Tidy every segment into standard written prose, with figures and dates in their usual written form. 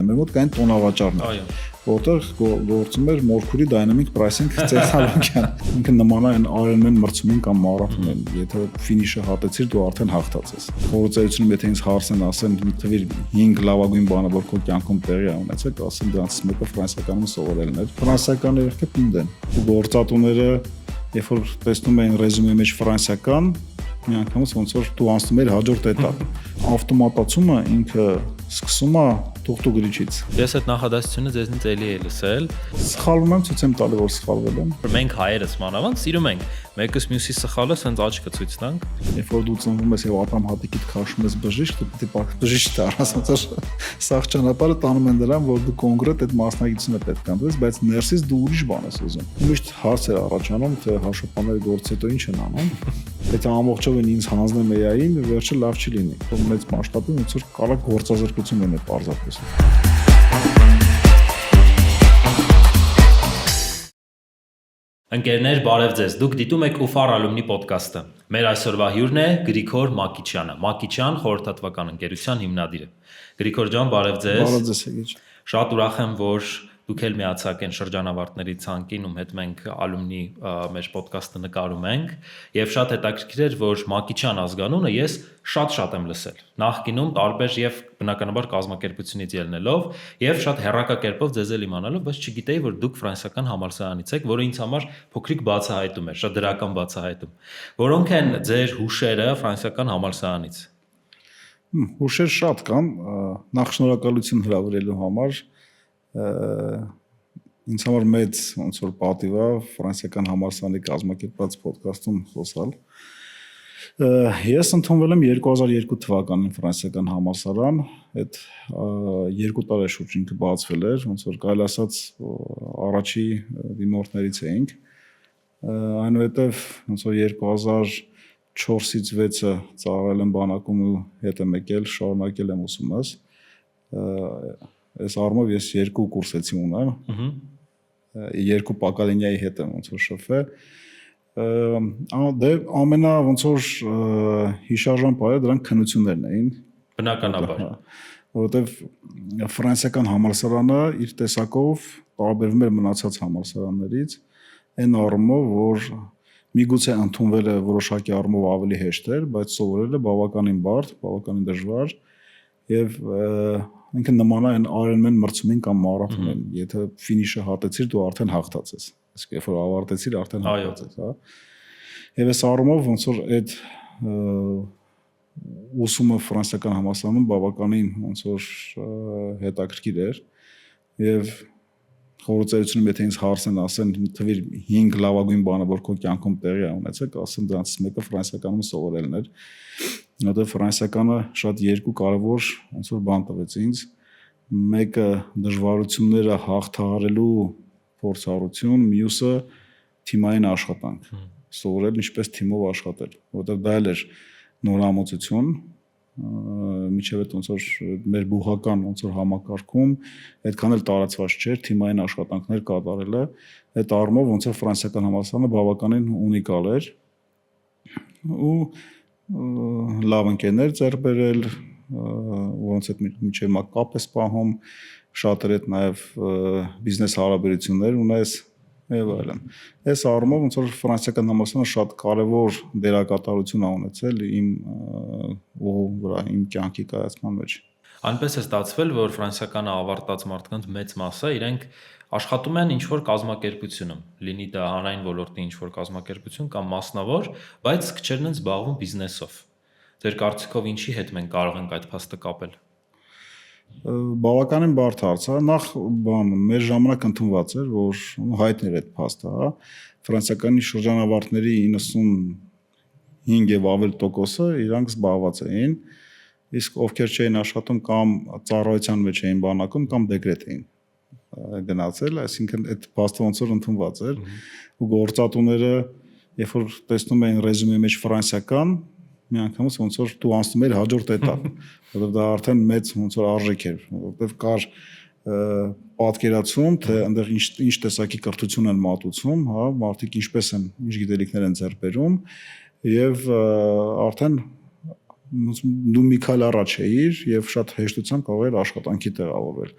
մեր մոտ կային տոնավաճառներ, որտեղ գործում էր Mercury Dynamic Pricing տեխնոլոգիան։ Ինքը նման է Ironman մրցումին կամ մարաթոնին, եթե ֆինիշը հատեցիր, դու արդեն հաղթած ես։ Խորհրդայությունում եթե ինձ հարցն ասեն, թվիր 5 լավագույն բանը, որ քո կյանքում տեղի ա ունեցել, կասեմ դրանից մեկը ֆրանսիականում սովորելն էր։ Ֆրանսիական երգը պինդ են։ Գործատուները երբ որ տեսնում էին ռեզումեի մեջ ֆրանսիական, միանգամից ոնց որ դու անցնում ես հաջորդ էտապ։ Ավտոմատացումը ինքը սկսում է թուղթու գրիչից։ Ես այդ նախադասությունը ձեզնից էլի եմ լսել։ Սխալվում եմ, ցույց եմ տալի, որ սխալվել եմ։ Մենք հայերս մանավանդ սիրում ենք մեկս մյուսի սխալը սենց աչքը ցույց տանք։ Երբ որ դու ծնվում ես եւ ատամ հատիկիդ քաշում ես բժիշկ, դու պետք է բժիշկ դառնաս, ոնց որ սաղ ճանապարհը տանում են դրան, որ դու կոնկրետ այդ մասնագիտությունը պետք է անցնես, բայց ներսից դու ուրիշ բան ես ուզում։ Միշտ հարց է առաջանում, թե հաշվապանների գործ հետո ինչ են անում։ Եթե ամբողջովին ինձ հանձնեմ AI-ին, վերջը լավ չի լինի։ Որ մեծ մասշտաբում ոնց որ կարող գործազրկություն լինի պարզապես։ Ընկերներ, բարև ձեզ։ Դուք դիտում եք UFAR Alumni podcast-ը։ Մեր այսօրվա հյուրն է Գրիգոր Մակիչյանը։ Մակիչյան խորհրդատվական ընկերության հիմնադիրը։ Գրիգոր ջան, բարև ձեզ։ Բարև ձեզ, Սերգեյ։ Շատ ուրախ եմ, որ դուք էլ միացաք են շրջանավարտների ցանկին, ում հետ մենք Alumni մեր podcast-ը նկարում ենք, եւ շատ հետաքրքիր էր, որ Մակիչյան ազգանունը ես շատ եմ լսել։ Նախկինում տարբեր եւ բնականաբար կազմակերպությունից ելնելով եւ շատ հեռակակերպով ձեզ էլ իմանալով, բայց չգիտեի, որ դուք ֆրանսիական համալսարանից եք, որը ինձ համար փոքրիկ բացահայտում էր, շատ դրական բացահայտում։ Որոնք են ձեր հուշերը ֆրանսիական համալսարանից։ Հուշեր շատ կան, նախ շնորհակալություն հրավիրելու համար։ Ինձ համար մեծ ոնց որ պատիվ է ֆրանսիական համալսարանի կազմակերպած ոդքասթում խոսալ։ Ես ընդունվել եմ 2002 թվականին ֆրանսիական համալսարան, այդ 2 տարի շուրջ ինքը բացվել էր, ոնց որ կարելի ասած առաջի դիմորդներից էինք։ Այնուհետև ոնց որ 2004-ից 6-ը ծառայել եմ բանակում ու հետ եմ եկել, շարունակել եմ ուսումս։ Այս առումով ես 2 կուրսեցի ունեմ։ 2 պակալինիայի հետ եմ ոնց որ շփվել։ Դե ամենա ոնց որ հիշարժան բառը դրանք քննություններն էին։ Բնականաբար։ Որովհետև ֆրանսիական համալսարանը իր տեսակով տարբերվում էր մնացած համալսարաններից, այն առումով, որ միգուցե ընդունվելը որոշակի առումով ավելի հեշտ էր, բայց սովորելը բավականին բարդ, բավականին դժվար եւ ինքը նման է Ironman մրցումին կամ մարաթոնին, եթե ֆինիշը հատեցիր, դու արդեն հաղթած ես։ Իսկ երբ որ ավարտեցիր, արդեն հաղթած ես, հա։ Եվ այս առումով ոնց որ այդ ուսումը ֆրանսիական համալսարանում բավականին ոնց որ հետաքրքիր էր եւ խորհրդայությունում եթե ինձ հարցն ասեն, թվիր 5 լավագույն բանը, որ քո կյանքում տեղի ա ունեցել, կասեմ դրանից մեկը ֆրանսիականում սովորելն էր։ Որտեղ ֆրանսիականը շատ 2 կարևոր ոնց որ բան տվեց ինձ։ Մեկը դժվարությունները հաղթահարելու փորձառություն, մյուսը թիմային աշխատանք։ Սովորել ինչպես թիմով աշխատել, որտեղ դա էլ էր նորամուծություն, միջև այդ ոնց որ մեր բուհական ոնց որ համակարգում այդքան էլ տարածված չէր թիմային աշխատանքներ կատարելը։ Այդ առումով ոնց որ ֆրանսիական համալսարանը բավականին ունիկալ էր ու լավ ընկերներ ձեռք բերել, որոնց հետ մինչև հիմա կապ ես պահում, շատեր հետ նաև բիզնես հարաբերություններ ունես եւ այլն։ Այս առումով ոնց որ ֆրանսիական համալսարանը շատ կարեւոր դերակատարություն ա ունեցել իմ վրա, իմ կյանքի կայացման մեջ։ Այնպես է ստացվել, որ ֆրանսիականը ավարտած մարդկանց մեծ մասը իրենք աշխատում են ինչ-որ կազմակերպությունում, լինի դա հանրային ոլորտի ինչ-որ կազմակերպություն կամ մասնավոր, բայց քչերն են զբաղվում բիզնեսով։ Ձեր կարծիքով ինչի հետ մենք կարող ենք այդ փաստը կապել։ Բավականին բարդ հարց է։ Նախ մեր ժամանակ ընդունված էր, որ հայտնի էր այդ փաստը, հա։ Ֆրանսիականի շրջանավարտների 95 եւ ավել տոկոսը իրանք զբաղված էին, իսկ ովքեր չէին աշխատում կամ ծառայության մեջ էին բանակում կամ դեկրետ էին գնացել, այսինքն այդ փաստը ոնց որ ընդունված էր ու գործատուները երբ որ տեսնում էին ռեզումեի մեջ ֆրանսիական, միանգամից ոնց որ դու անցնում ես հաջորդ էտապ, որովհետև դա արդեն մեծ ոնց որ արժեք էր, որովհետև կար պատկերացում, թե այնտեղ ինչ տեսակի կրթություն են մատուցում, հա, մարդիկ ինչպես են, ինչ գիտելիքներ են ձեռք բերում եւ արդեն դու մի քայլ առաջ էիր եւ շատ հեշտությամբ կարող էր աշխատանքի տեղավորվել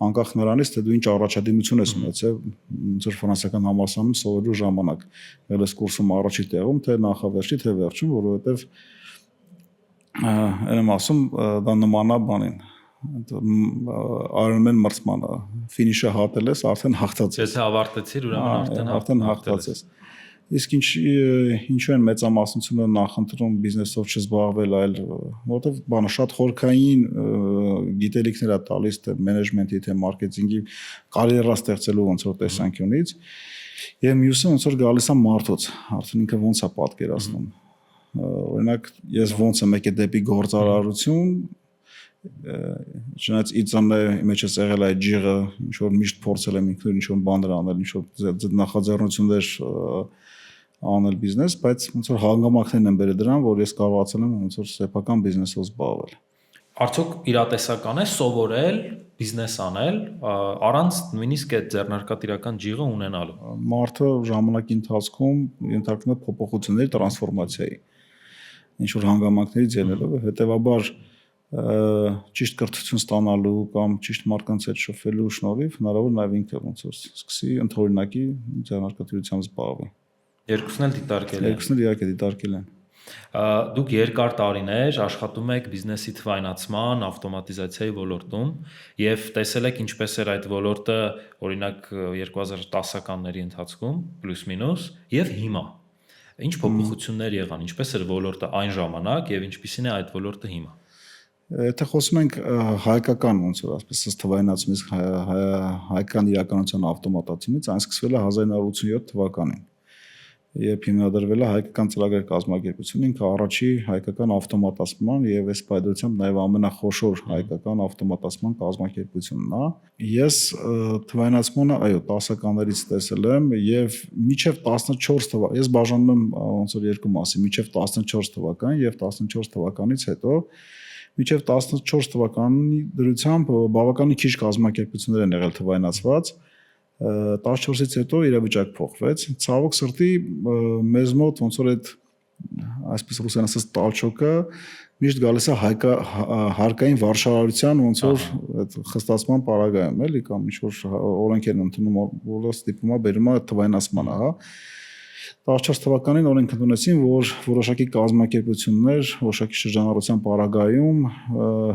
անկախ նրանից թե դու ինչ առաջադիմություն ես ունեցել ոնց որ ֆրանսիական համալսարանում սովորելու ժամանակ եղել ես կուրսում առաջի տեղում թե նախավերջի թե վերջում որովհետեւ եմ ասում դա նմանա բանին Ironman մրցմանը ֆինիշը հատել ես արդեն հաղթած ես եթե ավարտեցիր ուրեմն արդեն հաղթած ես իսկ ինչու են մեծամասնությունը նախընտրում բիզնեսով չզբաղվել այլ որովհետև բանը շատ խորքային գիտելիքներ է տալիս թե մենեջմենթի թե մարքեթինգի կարիերա ստեղծելու ոնց որ տեսանկյունից եւ մյուսը ոնց որ գալիս է մարդուց արդեն ինքը ոնց է պատկերացնում օրինակ ես ոնց եմ եկել դեպի գործարարություն Չնայած իծանն է մեջս եղել այդ ջիղը ինչ որ միշտ փորձել եմ ինքնուրույն ինչ որ բաներ անել ինչ որ նախաձեռնություններ անել բիզնես բայց ոնց որ հանգամանքներն են բերել դրան որ ես կարողացել եմ ոնց որ սեփական բիզնեսով զբաղվել Արդյոք իրատեսական է սովորել բիզնես անել առանց նույնիսկ այդ ձեռնարկատիրական ջիղը ունենալու Մարդը ժամանակի ընթացքում ենթարկվում է փոփոխությունների տրանսֆորմացիայի ինչ որ հանգամանքներից ելնելով հետեւաբար ճիշտ կրթություն ստանալու կամ ճիշտ մարդկանց հետ շփվելու շնորհիվ հնարավոր նաև ինքը ոնց որ սկսի ընդօրինակի ձեռնարկատիրությամբ զբաղվել Երկուսն էլ դիտարկել են Երկուսն էլ իհարկե դիտարկել են Դուք երկար տարիներ աշխատում եք բիզնեսի թվայնացման, ավտոմատիզացիայի ոլորտում եւ տեսել եք ինչպես էր այդ ոլորտը օրինակ 2010-ականների ընթացքում պլյուս-մինուս եւ հիմա Ինչ փոփոխություններ եղան, ինչպես էր ոլորտը այն ժամանակ եւ ինչպիսին է այդ ոլորտը հիմա Եթե խոսում ենք հայկական ոնց որ ասես թվայնացումից հայկական իրականության ավտոմատացումից այն սկսվել է 1987 թվականին երբ հիմնադրվել է հայկական ծրագրեր կազմակերպությունը ինքը առաջի հայկական ավտոմատացման եւ այս պայծառությամբ նաեւ ամենախոշոր հայկական ավտոմատացման կազմակերպությունն է ես թվայնացմանը այո 10-ականներից տեսել եմ եւ մինչեւ 14 թվական ես բաժանում եմ ոնց որ երկու մասի մինչեւ 14 թվական եւ 14 թվականից հետո Մինչև 14 թվականի դրությամբ բավականին քիչ կազմակերպություններ են եղել թվայնացված 14-ից հետո իրավիճակ փոխվեց ցավոք սրտի մեզ մոտ ոնց որ այդ այսպես ռուսերեն ասած տալչոկը միշտ գալիս է հարկային վարշավարության ոնց որ այդ խստացման պարագայում էլի կամ ինչ որ օրենքեր են ընդունում որ ստիպում է բերում է թվայնացմանը հա 14 թվականին օրենք ընդունեցին, որ որոշակի կազմակերպություններ, որոշակի շրջանառության պարագայում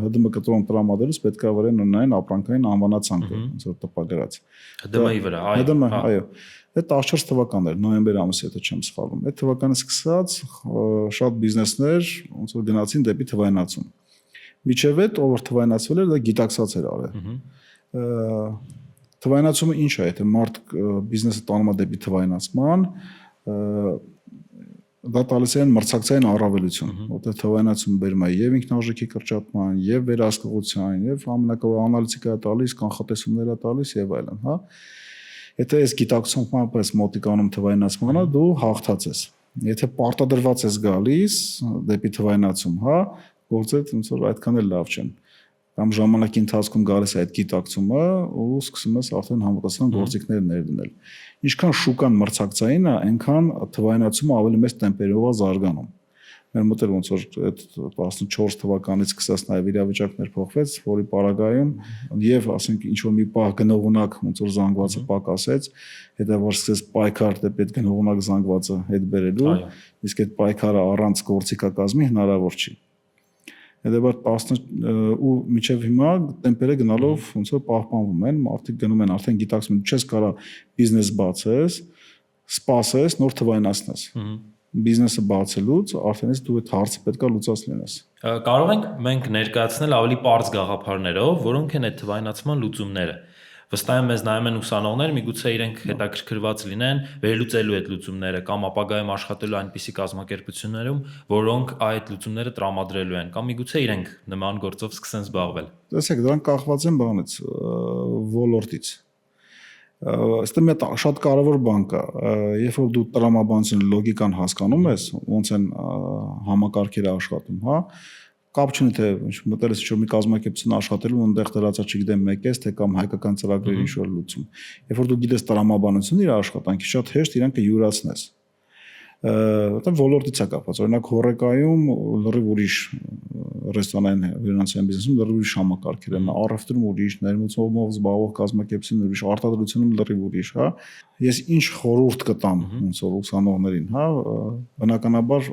ՀԴՄ կտրոն տրամադրելուց պետք է վրեն ունենային ապրանքային անվանացանք, ոնց որ տպագրած։ ՀԴՄ-ի վրա, այո։ ՀԴՄ, այո։ Այդ 14 թվականն էր, նոյեմբեր ամսի, եթե չեմ սխալվում։ Այդ թվականից սկսած շատ բիզնեսներ ոնց որ գնացին դեպի թվայնացում։ Միջև այդ ով որ թվայնացվել էր, դա գիտակցած էր արել։ Թվայնացումը ինչ է, եթե մարդ բիզնեսը տանում է դեպի թվայնացման, դա տալիս է մրցակցային առավելություն, որտեղ թվայնացումը բերում է եւ ինքնարժեքի կրճատման, եւ վերահսկողության, եւ ամենակարևորը անալիտիկա է տալիս, կանխատեսումներ է տալիս եւ այլն, հա։ Եթե այս գիտակցության պես մոտիկանում թվայնացմանը դու հաղթած ես։ Եթե պարտադրված ես գալիս դեպի թվայնացում, հա, գործերը ոնց որ այդքան էլ լավ չեն։ Կամ ժամանակի ընթացքում գալիս է այդ գիտակցումը ու սկսում ես արդեն համապատասխան գործիքներ ներդնել։ Ինչքան շուկան մրցակցային է, այնքան թվայնացումը ավելի մեծ տեմպերով է զարգանում։ Մեր մոտ էլ ոնց որ այդ 14 թվականից սկսած նաև իրավիճակներ փոխվեց, որի պարագայում եւ ասենք ինչ որ մի պահ գնողունակ ոնց որ զանգվածը պակասեց, հետեւաբար սկսեց պայքար դեպի այդ գնողունակ զանգվածը հետ բերելու, իսկ այդ պայքարը առանց գործիքակազմի հնարավոր չի։ Հետևաբար 10 ու միջև հիմա տեմպերը գնալով ոնց որ պահպանվում են, մարդիկ գնում են արդեն գիտակցում, չես կարա բիզնես բացես, սպասես, նոր թվայնացնես։ Բիզնեսը բացելուց արդեն ես դու այդ հարցը պետքա լուծած լինես։ Կարող ենք մենք ներկայացնել ավելի པարզ գաղափարներով, որոնք են այդ թվայնացման լուծումները։ Վստահ եմ մեզ նայում են ուսանողներ, միգուցե իրենք հետաքրքրված լինեն վերլուծելու այդ լուծումները կամ ապագայում աշխատելու այնպիսի կազմակերպություններում, որոնք այդ լուծումները տրամադրելու են կամ միգուցե իրենք նման գործով սկսեն զբաղվել։ Տեսեք, դրանք կախված են բանից, ոլորտից։ Այստեղ մեծ շատ կարևոր բան կա, երբ որ դու տրամաբանություն լոգիկան հասկանում ես, ոնց են համակարգերը աշխատում, հա, կապ չունի թե մտել ես ինչ-որ մի կազմակերպություն աշխատելու այնտեղ դրածա չգիտեմ մեկ ես թե կամ հայկական ծրագրերի ինչ-որ լուծում։ Երբ որ դու գիտես տրամաբանություն իր աշխատանքի շատ հեշտ իրան կյուրացնես։ որտեղ ոլորտից է կապված։ Օրինակ Հոռեկայում լրիվ ուրիշ ռեստորանային հյուրանոցային բիզնեսում լրիվ ուրիշ համակարգեր են, առևտրում ուրիշ, ներմուծումով զբաղվող կազմակերպությունն ուրիշ, արտադրությունում լրիվ ուրիշ, հա։ Ես ինչ խորհուրդ կտամ ոնց որ ուսանողներին, հա, բնականաբար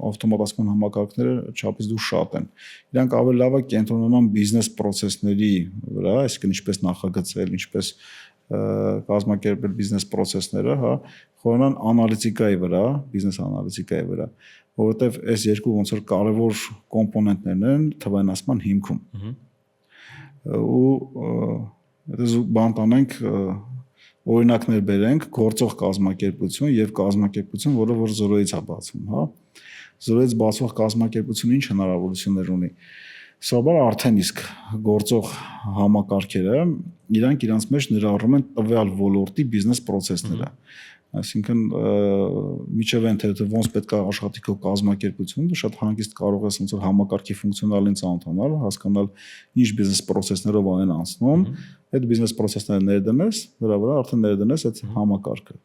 ավտոմատացման համակարգները չափից դուրս շատ են։ Իրանք ավելի լավ է կենտրոնանան բիզնես process-ների վրա, այսինքն ինչպես նախագծել, ինչպես կազմակերպել բիզնես process-ները, հա, խորանան անալիտիկայի վրա, բիզնես անալիտիկայի վրա, որովհետև այս երկու ոնց որ կարևոր կոմպոնենտներն են թվայնացման հիմքում։ Ու դες բան տանենք օրինակներ բերենք գործող կազմակերպություն եւ կազմակերպություն, որը որ զորոյից է բացվում, հա։ Զորոյից բացող կազմակերպությունը ինչ հնարավորություններ ունի։ Սովորաբար արդեն իսկ գործող համակարգերը իրանք իրանց մեջ ներառում են տվյալ ոլորտի բիզնես process-ները։ Այսինքն միջև այն թե ոնց պետք է աշխատի քո կազմակերպությունը, դու շատ հանգիստ կարող ես ոնց որ համակարգի ֆունկցիոնալին ծանոթանալ, հասկանալ ինչ բիզնես process-ներով են անցնում, այդ բիզնես process-ները ներդնես, դրա վրա արդեն ներդնես այդ համակարգը։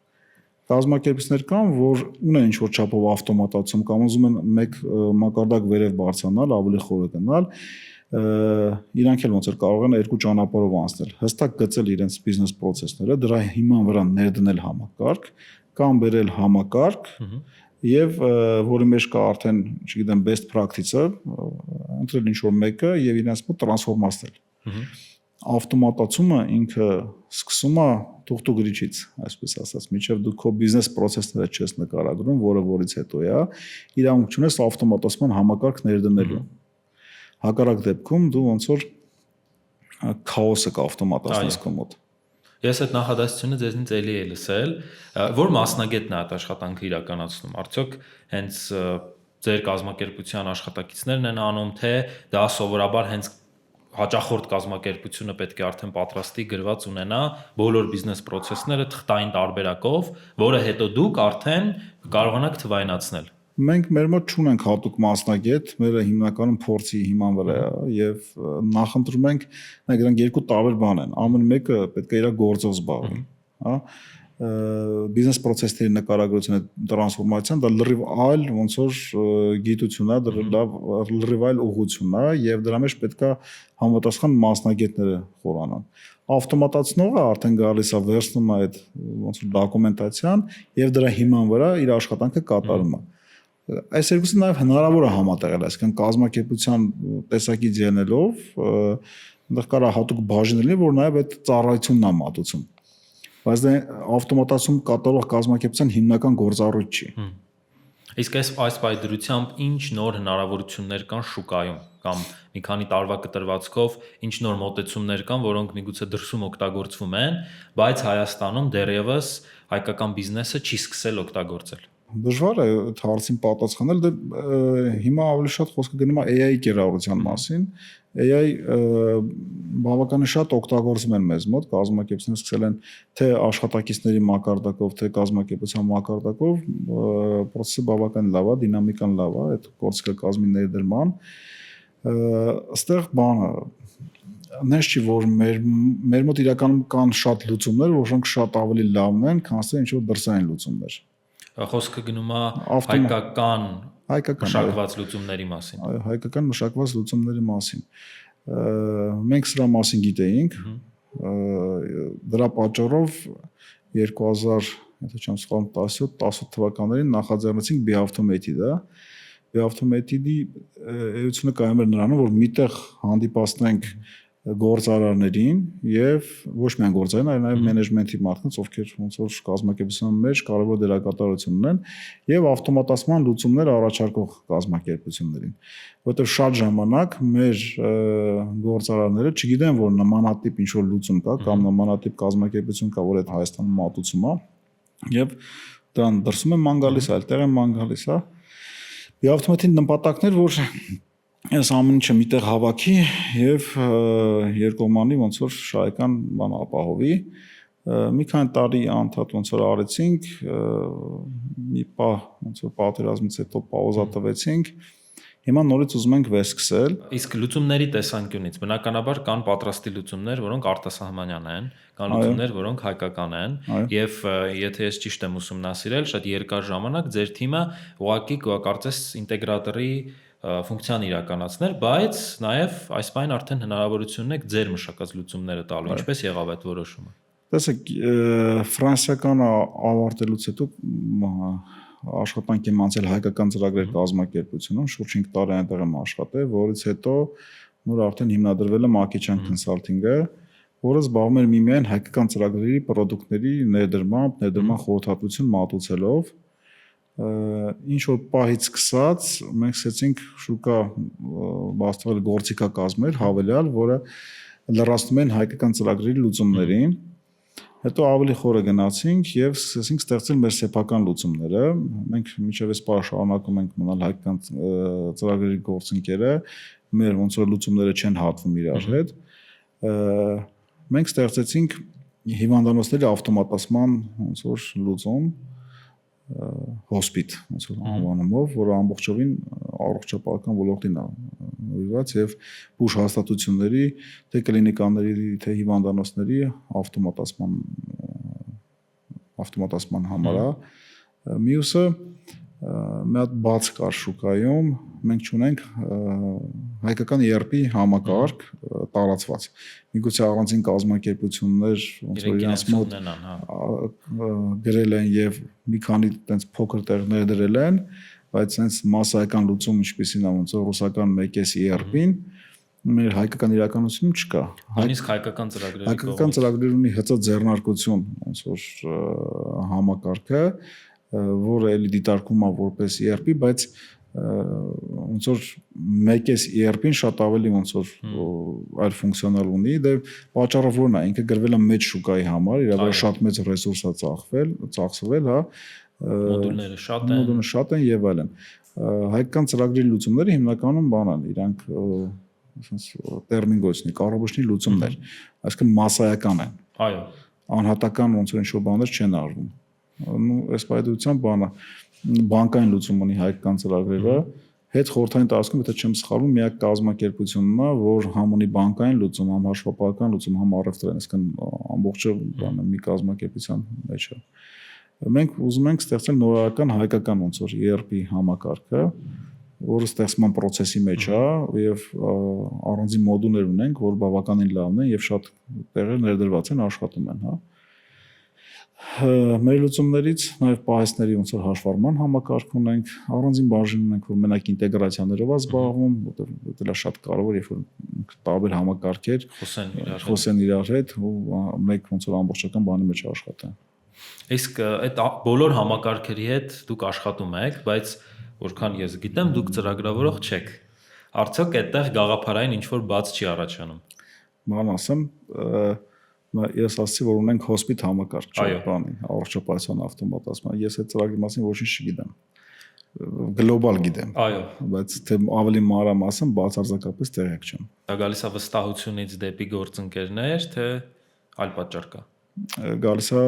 Կազմակերպիչներ կան, որ ունեն ինչ-որ չափով ավտոմատացում կամ ուզում են մեկ մակարդակ վերև բարձրանալ, ավելի խորը գնալ, իրանք էլ ոնց որ կարող են երկու ճանապարհով անցնել։ Հստակ գծել իրենց բիզնես process-ները, դրա հիման վրա ներդնել համակարգ, կամ բերել համակարգ, եւ որի մեջ կա արդեն, չգիտեմ, best practice-ը, ընտրել ինչ-որ մեկը եւ իրենց մոտ տրանսֆորմացնել։ Ավտոմատացումը ինքը սկսում է թուղթու գրիչից, այսպես ասած, մինչև դու քո բիզնես process-ները չես նկարագրում, որը որից հետո է, իրավունք չունես ավտոմատացման համակարգ ներդնելու։ Հակառակ դեպքում դու ոնց որ քաոսը կավտոմատացնես քո մոտ։ Ես այդ նախադասությունը ձեզնից էլի եմ լսել, որ մասնագետն է այդ աշխատանքը իրականացնում։ Արդյոք հենց ձեր կազմակերպության աշխատակիցներն են անում, թե դա սովորաբար հենց հաճախորդ կազմակերպությունը պետք է արդեն պատրաստի գրված ունենա բոլոր բիզնես process-ները թղթային տարբերակով, որը հետո դուք արդեն կարողանաք թվայնացնել։ Մենք մեր մոտ չունենք հատուկ մասնագետ, մերը հիմնականում փորձի հիման վրա է եւ նախընտրում ենք, դրանք երկու տարբեր բան են։ Ամեն մեկը պետք է իր գործով զբաղվի, հա։ Բիզնես process-ների նկարագրությունը, տրանսֆորմացիան դա լրիվ այլ ոնց որ գիտություն է, լրիվ այլ ուղղություն է եւ դրա մեջ պետք է համապատասխան մասնագետները խորանան։ Ավտոմատացնողը արդեն գալիս է վերցնում է այդ ոնց որ դոկումենտացիան եւ դրա հիման վրա իր աշխատանքը կատարում է։ Այս երկուսը նաև հնարավոր է համատեղել, այսինքն կազմակերպության տեսակից ելնելով, այնտեղ կարա հատուկ բաժին լինի, որ նաև այդ ծառայությունն է մատուցում։ Բայց դա ավտոմատացում կատարող կազմակերպության հիմնական գործառույթ չի։ Իսկ այս պայդրությամբ ինչ նոր հնարավորություններ կան շուկայում կամ մի քանի տարվա կտրվածքով ինչ նոր մոտեցումներ կան, որոնք միգուցե դրսում օգտագործվում են, բայց Հայաստանում դեռևս հայկական բիզնեսը չի սկսել օգտագործել։ Դժվար է այդ հարցին պատասխանել, դե հիմա ավելի շատ խոսքը գնում է AI-ի կիրառության մասին։ AI բավականին շատ օգտագործում են մեզ մոտ, կազմակերպությունները սկսել են թե աշխատակիցների մակարդակով, թե կազմակերպության մակարդակով, process-ը բավականին լավ է, դինամիկան լավ է, այդ գործիքը կազմի ներդրման։ Այստեղ բանը նես չի, որ մեր մոտ իրականում կան շատ լուծումներ, որոնք շատ ավելի լավն են, քան թե ինչ-որ դրսային լուծումներ։ Խոսքը գնում է հայկական մշակված լուծումների մասին։ Այո, հայկական մշակված լուծումների մասին։ Մենք սրա մասին գիտեինք, դրա պատճառով 2000, եթե չեմ սխալվում, 17 թվականներին նախաձեռնեցինք Be-Automated-ը։ Be-Automated-ի էությունը կայանում էր նրանում, որ միտեղ հանդիպացնենք գործարարներին եւ ոչ միայն գործարարին, այլ նաեւ մենեջմենթի մարդկանց, ովքեր ոնց որ կազմակերպության մեջ կարևոր դերակատարություն ունեն եւ ավտոմատացման լուծումներ առաջարկող կազմակերպություններին, որովհետեւ շատ ժամանակ մեր գործարարները չգիտեն, որ նմանատիպ ինչ որ լուծում կա կամ նմանատիպ կազմակերպություն կա, որ այդ Հայաստանում մատուցում է եւ դրան դրսում են ման գալիս, այլտեղ են ման գալիս, հա։ Be-Automated-ի նպատակն էր, որ այս ամեն ինչը միտեղ հավաքի եւ երկկողմանի ոնց որ շահեկան բան ապահովի։ Մի քանի տարի անդադ ոնց որ արեցինք, մի պահ ոնց որ պատերազմից հետո պաուզա տվեցինք Հիմա նորից ուզում ենք վերսկսել։ Իսկ լուծումների տեսանկյունից բնականաբար կան պատրաստի լուծումներ, որոնք արտասահմանյան են, կան լուծումներ, որոնք հայկական են, եւ եթե ես ճիշտ եմ ուսումնասիրել, շատ երկար ժամանակ ձեր թիմը ուղղակի կարծես ինտեգրատորի ֆունկցիան իրականացներ, բայց նաև այս բան արդեն հնարավորությունն է ձեր մշակած լուծումները տալու։ Ինչպես եղավ այդ որոշումը։ Տեսեք, ֆրանսիականը ավարտելուց հետո աշխատանք եմ անցել հայկական ծրագրեր կազմակերպությունում, շուրջ 5 տարի այնտեղ եմ աշխատել, որից հետո նոր արդեն հիմնադրվել է Մակիչյան Consulting-ը, որը զբաղվում էր միմիայն հայկական ծրագրերի պրոդուկտների ներդրման խորհրդատվություն մատուցելով։ Ինչ որ պահից սկսած մենք սկսեցինք շուկա բացվել գործիքակազմեր հավելյալ, որը լրացնում են հայկական ծրագրերի լուծումներին։ Հետո ավելի խորը գնացինք եւ սկսեցինք ստեղծել մեր սեփական լուծումները։ Մենք մինչեւ այս պահ շարունակում ենք մնալ հայկական ծրագրերի գործընկերը, մեր ոնց որ լուծումները չեն հատվում իրար հետ։ Մենք ստեղծեցինք հիվանդանոցների ավտոմատացման ոնց որ լուծում, հոսպիտ ոնց որ անվանումով, որը ամբողջովին առողջապահական ոլորտին է նվիրված եւ բուժ հաստատությունների, թե կլինիկաների, թե հիվանդանոցների ավտոմատացման համար է։ Մյուսը մի հատ բաց կար շուկայում, մենք ունենք հայկական ERP համակարգ տարածված։ Միգուցե առանձին կազմակերպություններ ոնց որ իրանց մոտ գրել են եւ մի քանի տենց փոքր տեղներ դրել են, բայց sense մասսայական լուծում ինչպեսին է ոնց որ ռուսական 1S ERP-ին մեր հայկական իրականությունում չկա։ Նույնիսկ հայկական ծրագրերի հայկական ծրագրեր ունի հծա ձեռնարկություն ոնց որ համակարգը, որը էլի դիտարկում է որպես ERP, բայց ոնց որ 1S ERP-ն շատ ավելի ոնց որ այլ ֆունկցիոնալ ունի, դե պատճառը որն է, ինքը գրվել է մեծ շուկայի համար, իր վրա շատ մեծ ռեսուրս է ծախսվել, հա, մոդուլները շատ են եւ այլն։ Հայկական ծրագրերի լուծումները հիմնականում բան են, իրանք ասես տերմին գոչնի, կառավարչի լուծումներ, այսինքն մասսայական են։ Այո։ Անհատական ոնց որ ինչ-որ բաներ չեն արվում։ Այս պայմանությամբ բանը բանկային լուծում ունի հայկական ծրագրերը, հետ խորհրդային տարածքում, եթե չեմ սխալվում, միակ կազմակերպությունն է, որ համ ունի բանկային լուծում, համ հաշվապահական լուծում, համ առևտրային, այսինքն ամբողջը բանը մի կազմակերպության մեջ է։ Մենք ուզում ենք ստեղծել նորարարական հայկական ոնց որ ERP համակարգը, որը ստեղծման process-ի մեջ է եւ առանձին մոդուլներ ունենք, որ բավականին լավն են եւ շատ տեղեր ներդրված են, աշխատում են, հա։ Մեր լուծումներից նաեւ պահեստների ոնց որ հաշվառման համակարգ ունենք, առանձին բաժին ունենք, որ մենակ ինտեգրացիաներով է զբաղվում, որտեղ դա շատ կարեւոր է, որ տարբեր համակարգեր խոսեն իրար հետ ու մեկ ոնց որ ամբողջական բանի մեջ աշխատեն։ Իսկ այդ բոլոր համակարգերի հետ դուք աշխատում եք, բայց որքան ես գիտեմ, դուք ծրագրավորող չեք։ Արդյոք այդտեղ գաղափարային ինչ որ բաց չի առաջանում։ Ման ասեմ, ես ասացի, որ ունենք հոսպիտ համակարգ, չէ՞, բանի, առողջապահության ավտոմատացման։ Ես այդ ծրագրի մասին ոչինչ չգիտեմ։ Գլոբալ գիտեմ։ Այո, բայց թե ավելի մանրամասն բացարձակապես տեղյակ չեմ։ Դա գալիս է վստահությունից դեպի գործընկերներ, թե այլ պատճառ կա։ Գալիս է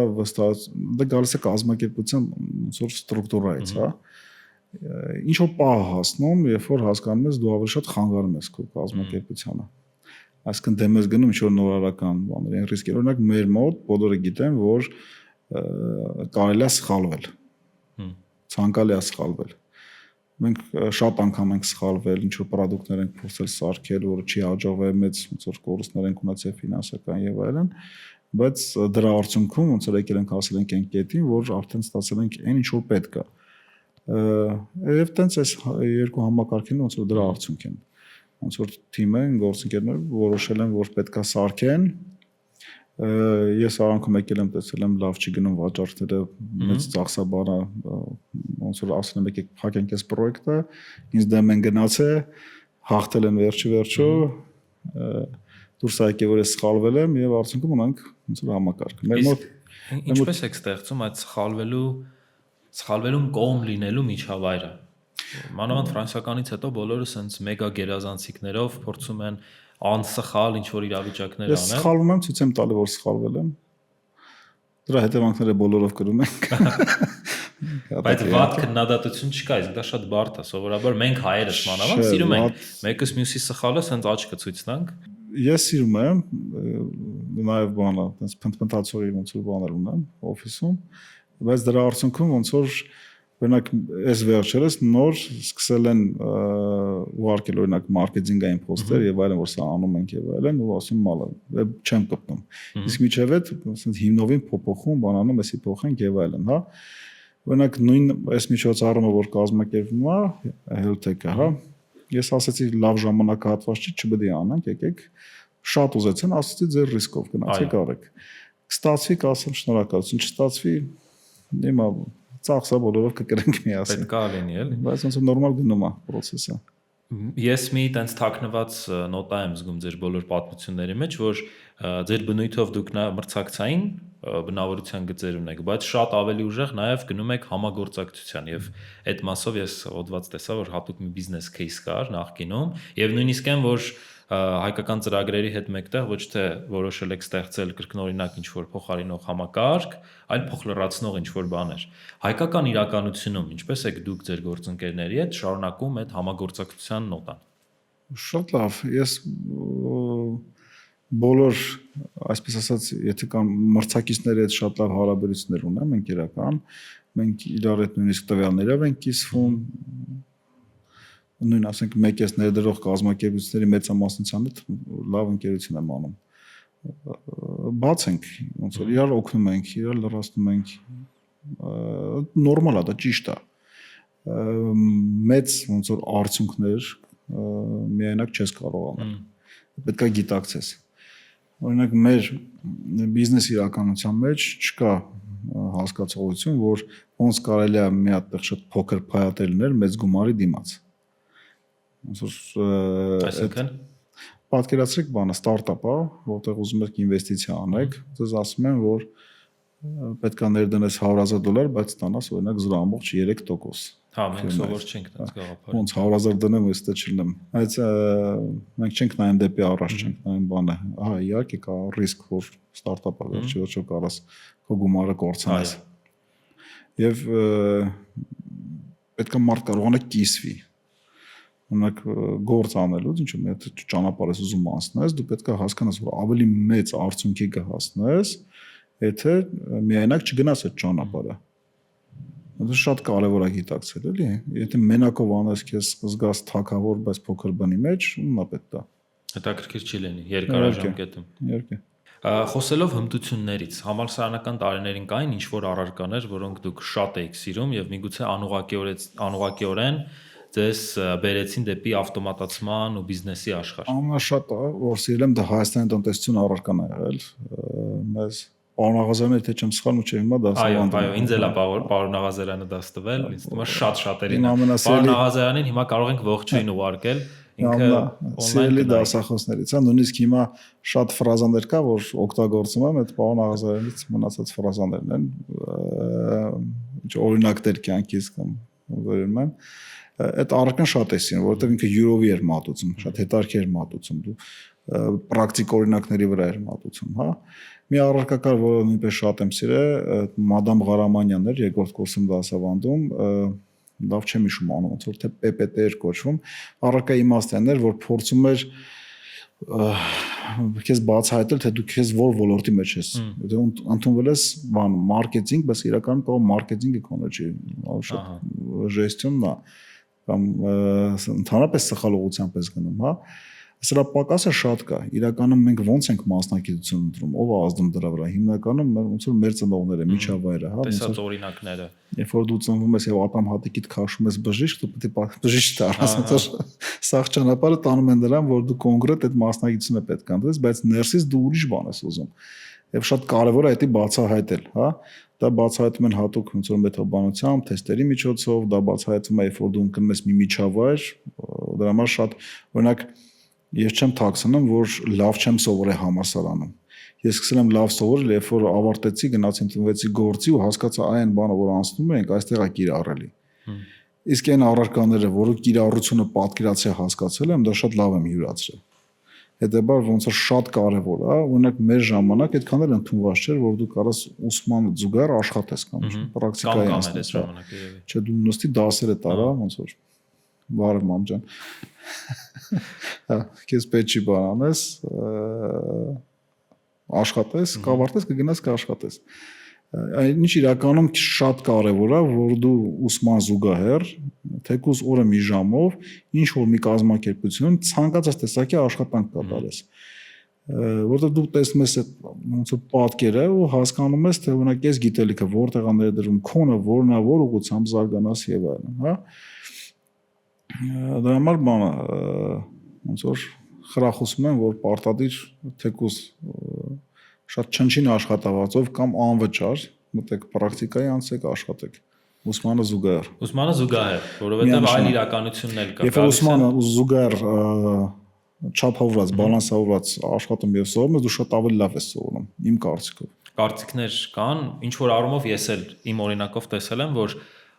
դա գալիս է կազմակերպության ոնց որ ստրուկտուրայից, հա։ Ինչ որ պահ հասնում, երբ որ հասկանում ես դու ավելի շատ խանգարում ես քո կազմակերպությանը։ Այսինքն դեմ ես գնում ինչ որ նորարարական բաներ, այն ռիսկեր։ Օրինակ մեր մոտ բոլորը գիտեն, որ կարելի է սխալվել։ Ցանկալի է սխալվել։ Մենք շատ անգամ ենք սխալվել, ինչ որ պրոդուկտներ ենք փորձել սարքել, որը չի հաջողվել, մեծ ոնց որ կորուստներ ենք ունեցել ֆինանսական եւ այլն, բայց դրա արդյունքում ոնց որ եկել ենք հասել ենք այն կետին, որ արդեն ստացել ենք այն ինչ որ պետք է։ Եվ տենց այս երկու համակարգերն ոնց որ դրա արդյունք են։ Ոնց որ թիմը, գործընկերները որոշել են, որ պետքա սարքեն։ Ես արանքում եկել եմ, տեսել եմ լավ չի գնում վաճառքները, մեծ ծախսաբար է, ոնց որ ասել եմ եկեք փակենք այս պրոյեկտը, ինձ դեմ են գնացել, հաղթել են վերջո, դուրս եկել որ ես սխալվել եմ եւ արդյունքում ունենք ոնց որ համակարգ։ Մեր մոտ ինչպես եք ստեղծում այդ սխալվելուն կողմ լինելու միջավայրը։ Մանավանդ ֆրանսիականից հետո բոլորը սենց մեգա գերազանցիկներով փորձում են անսխալ ինչ որ իրավիճակներ անել։ Ես սխալվում եմ, ցույց եմ տալի որ սխալվել եմ։ Դրա հետևանքները բոլորով կրում ենք։ Բայց վատ քննադատություն չկա, իսկ դա շատ բարդ է, սովորաբար մենք հայերս մանավանդ սիրում ենք մեկս մյուսի սխալը սենց աչքը ցույց տանք։ Ես սիրում եմ նաև բանը, այնպես փնթփնթացողի ոնց որ բաներ ունեմ օֆիսում, բայց դրա արդյունքում ոնց որ օրինակ այս վերջերս նոր սկսել են ուղարկել օրինակ մարքեթինգային պոստեր եւ այլն, որ սա անում ենք եւ այլն, ու ասում մալը չեմ կպնում։ Իսկ միջև այդ ասենց հիմնովին փոփոխում, բանանում, էսի փոխենք եւ այլն, հա։ Օրինակ նույն այս միջոցառումը, որ կազմակերպվում է, Heltech-ը, հա։ Ես ասացի լավ ժամանակահատված չի, չպետք է անենք, եկեք շատ ուզեցին, ասացի ձեր ռիսկով գնացեք արեք։ Կստացվի, կասեմ շնորհակալություն, չստացվի, հիմա ծախսա բոլորով կկրենք միասին։ Պետք է լինի, էլի։ Բայց ոնց որ նորմալ գնում է process-ը։ Ես մի տենց թաքնված նոտա եմ զգում ձեր բոլոր պատմությունների մեջ, որ ձեր բնույթով դուք մրցակցային բնավորության գծեր ունեք, բայց շատ ավելի ուժեղ նաև գնում եք համագործակցության եւ այդ մասով ես հոդված տեսա, որ հատուկ մի բիզնես кейս կար նախկինում եւ նույնիսկ այն որ հայկական ծրագրերի հետ մեկտեղ ոչ թե որոշել եք ստեղծել կրկնօրինակ ինչ-որ փոխարինող համակարգ, այլ փոխլրացնող ինչ-որ բաներ։ Հայկական իրականությունում ինչպես եք դուք ձեր գործընկերների հետ շարունակում այդ համագործակցության նոտան։ Շատ լավ, ես բոլոր, այսպես ասած, եթե կան մրցակիցների հետ շատ լավ հարաբերություններ ունեմ, մենք իրական, մենք իրար հետ նույնիսկ տվյալներով ենք կիսվում, նույն ասենք մեկ էս ներդրող կազմակերպությունների մեծամասնության հետ լավ ընկերություն եմ անում։ Բաց ենք, ոնց որ իրար օգնում ենք, իրար լրացնում ենք, նորմալ է, դա ճիշտ է։ Մեծ ոնց որ արդյունքներ միայնակ չես կարող անել։ Պետք է գիտակցես։ Օրինակ մեր բիզնես իրականության մեջ չկա հասկացողություն, որ ոնց կարելի է մի հատ շատ փոքր փայատել լինել մեծ գումարի դիմաց։ Ոնց որ այսինքն պատկերացրեք բանը ստարտափ է, որտեղ ուզում եք ինվեստիցիա անեք, դες ասում են, որ պետք է ներդնես $100,000, բայց ստանաս օրինակ 0.3%։ Հա, մենք սովոր չենք դից գաղափարը։ Ոնց 100,000 դնեմ, ըստը չլինեմ։ Բայց մենք չենք նայում դեպի առաջ, չենք նայում բանը։ Ահա, իհարկե կա ռիսկ, որ ստարտափը վերջի վերջո կարաս քո գումարը կորցնես։ Եվ պետք է մարդ կարողանա կիսվի։ Օրինակ գործ անելուց, ինչու՞ մի հատ ճանապարհ ես ուզում անցնես, դու պետք է հասկանաս, որ ավելի մեծ արդյունքի կհասնես, եթե միայնակ չգնաս այդ ճանապարհը։ Դա շատ կարևոր է գիտակցել, էլի։ Եթե մենակով անես քեզ զգաս թակավոր, բայց փոքր բանի մեջ, ումնա պետք է։ Հետաքրքիր չի լինի երկարաժամկետում։ Իհարկե։ Խոսելով հմտություններից, համալսարանական տարիներին կային ինչ-որ առարկաներ, որոնք դուք շատ եք սիրում եւ միգուցե անուղղակիորեն ձեզ բերեցին դեպի ավտոմատացման ու բիզնեսի աշխարհ։ Ամենաշատը, որ սիրել եմ, դա Հայաստանի տնտեսություն առարկան է եղել։ Մեզ պարոն Աղազարյանը, եթե չեմ սխալվում, չէ հիմա դասավանդում։ Այո, ինձ էլ է պարոն Աղազարյանը դաս տվել, ինձ թվում է շատ-շատերին։ Պարոն Աղազարյանին հիմա կարող ենք ողջույն ուղարկել։ Ինքը սիրելի դասախոսներից է, նույնիսկ հիմա շատ ֆրազաներ կա, որ օգտագործում եմ, այդ պարոն Աղազարյանից մնացած ֆրազաներն են, օրինակներ կյանքից կամ վերում եմ։ Այդ առարկան շատ է սիրում, որովհետև ինքը յուրովի էր մատուցում, շատ հետարքի էր մատուցում, դու պրակտիկ օրինակների վրա էր մատուցում, հա։ Մի առարկա կար, որը նույնպես շատ եմ սիրել, Մադամ Ղարամանյանն էր, երկրորդ կուրսում դասավանդում, լավ չեմ հիշում անունը, ոնց որ թե PPT էր կոչվում, առարկա իմաստն էր, որ փորձում էր քեզ բացահայտել, թե դու քեզ որ ոլորտի մեջ ես։ Եթե ընդունվել ես բան մարքեթինգ, բայց իրականում կարող մարքեթինգը քոնը չի, շատ ժեստիոնն է կամ ընդհանրապես սխալ ուղղությամբ ես գնում, հա։ Սրա պակասը շատ կա։ Իրականում մենք ոնց ենք մասնակցություն ընտրում, ով է ազդում դրա վրա։ Հիմնականում ոնց որ մեր ծնողները, միջավայրը, հա, տեսած օրինակները։ Երբ որ դու ծնվում ես եւ ատամ հատիկիդ քաշում ես բժիշկ, դու պետք է բժիշկ դառնաս, ոնց որ սաղ ճանապարհը տանում են դրան, որ դու կոնկրետ այդ մասնակցությունը պետք է ընտրես, բայց ներսից դու ուրիշ բան ես ուզում։ Եվ շատ կարևոր է դա բացահայտել, հա։ Դա բացահայտում են հատուկ ոնց որ մեթոդաբանությամբ, թեստերի միջոցով, դա բացահայտվում է, երբ որ դու ընկնում ես մի միջավայր, դրա համար շատ օրինակ ես չեմ թաքցնում, որ լավ չեմ սովորել համալսարանում։ Ես սկսել եմ լավ սովորել, երբ որ ավարտեցի, գնացի ընդունվեցի գործի ու հասկացա այն բանը, որ անցնում ենք, այստեղ է կիրառելի։ Իսկ այն առարկաները, որը կիրառությունը պատկերացի հասկացել եմ, դա շատ լավ եմ յուրացրել։ Հետեւաբար ոնց որ շատ կարևոր է, օրինակ մեր ժամանակ այդքան էլ ընդունված չէր, որ դու կարաս ուսման զուգահեռ աշխատես կամ պրակտիկայի անցնես։ Չէ, դու նստի դասերը տարա, ոնց որ բարև մամ ջան։ Հա, քեզ պետք չի բան անես, աշխատես, կավարտես, կգնաս կաշխատես։ Այն ինչ իրականում շատ կարևոր է, որ դու ուսման զուգահեռ, թեկուզ օրը մի ժամով ինչ որ մի կազմակերպություն ցանկացած տեսակի աշխատանք կատարես։ Որտեղ դու տեսնում ես այդ ոնց որ պատկերը ու հասկանում ես, թե օրինակ ես գիտելիքը որտեղ է ներդրում, քոնը որն է, որ ուղղությամբ զարգանաս եւ այլն, հա։ Դրա համար բանը ոնց որ խրախուսում են, որ պարտադիր թեկուզ շատ չնչին աշխատավարձով կամ անվճար մտեք պրակտիկայի անցեք աշխատեք ուսմանը զուգահեռ որովհետև այլ իրականությունն էլ կա։ Եթե ուսմանը զուգահեռ չափավորած, բալանսավորած աշխատում եւ սովորում ես, դու շատ ավելի լավ ես սովորում, իմ կարծիքով։ Կարծիքներ կան, ինչ որ առումով ես էլ իմ օրինակով տեսել եմ, որ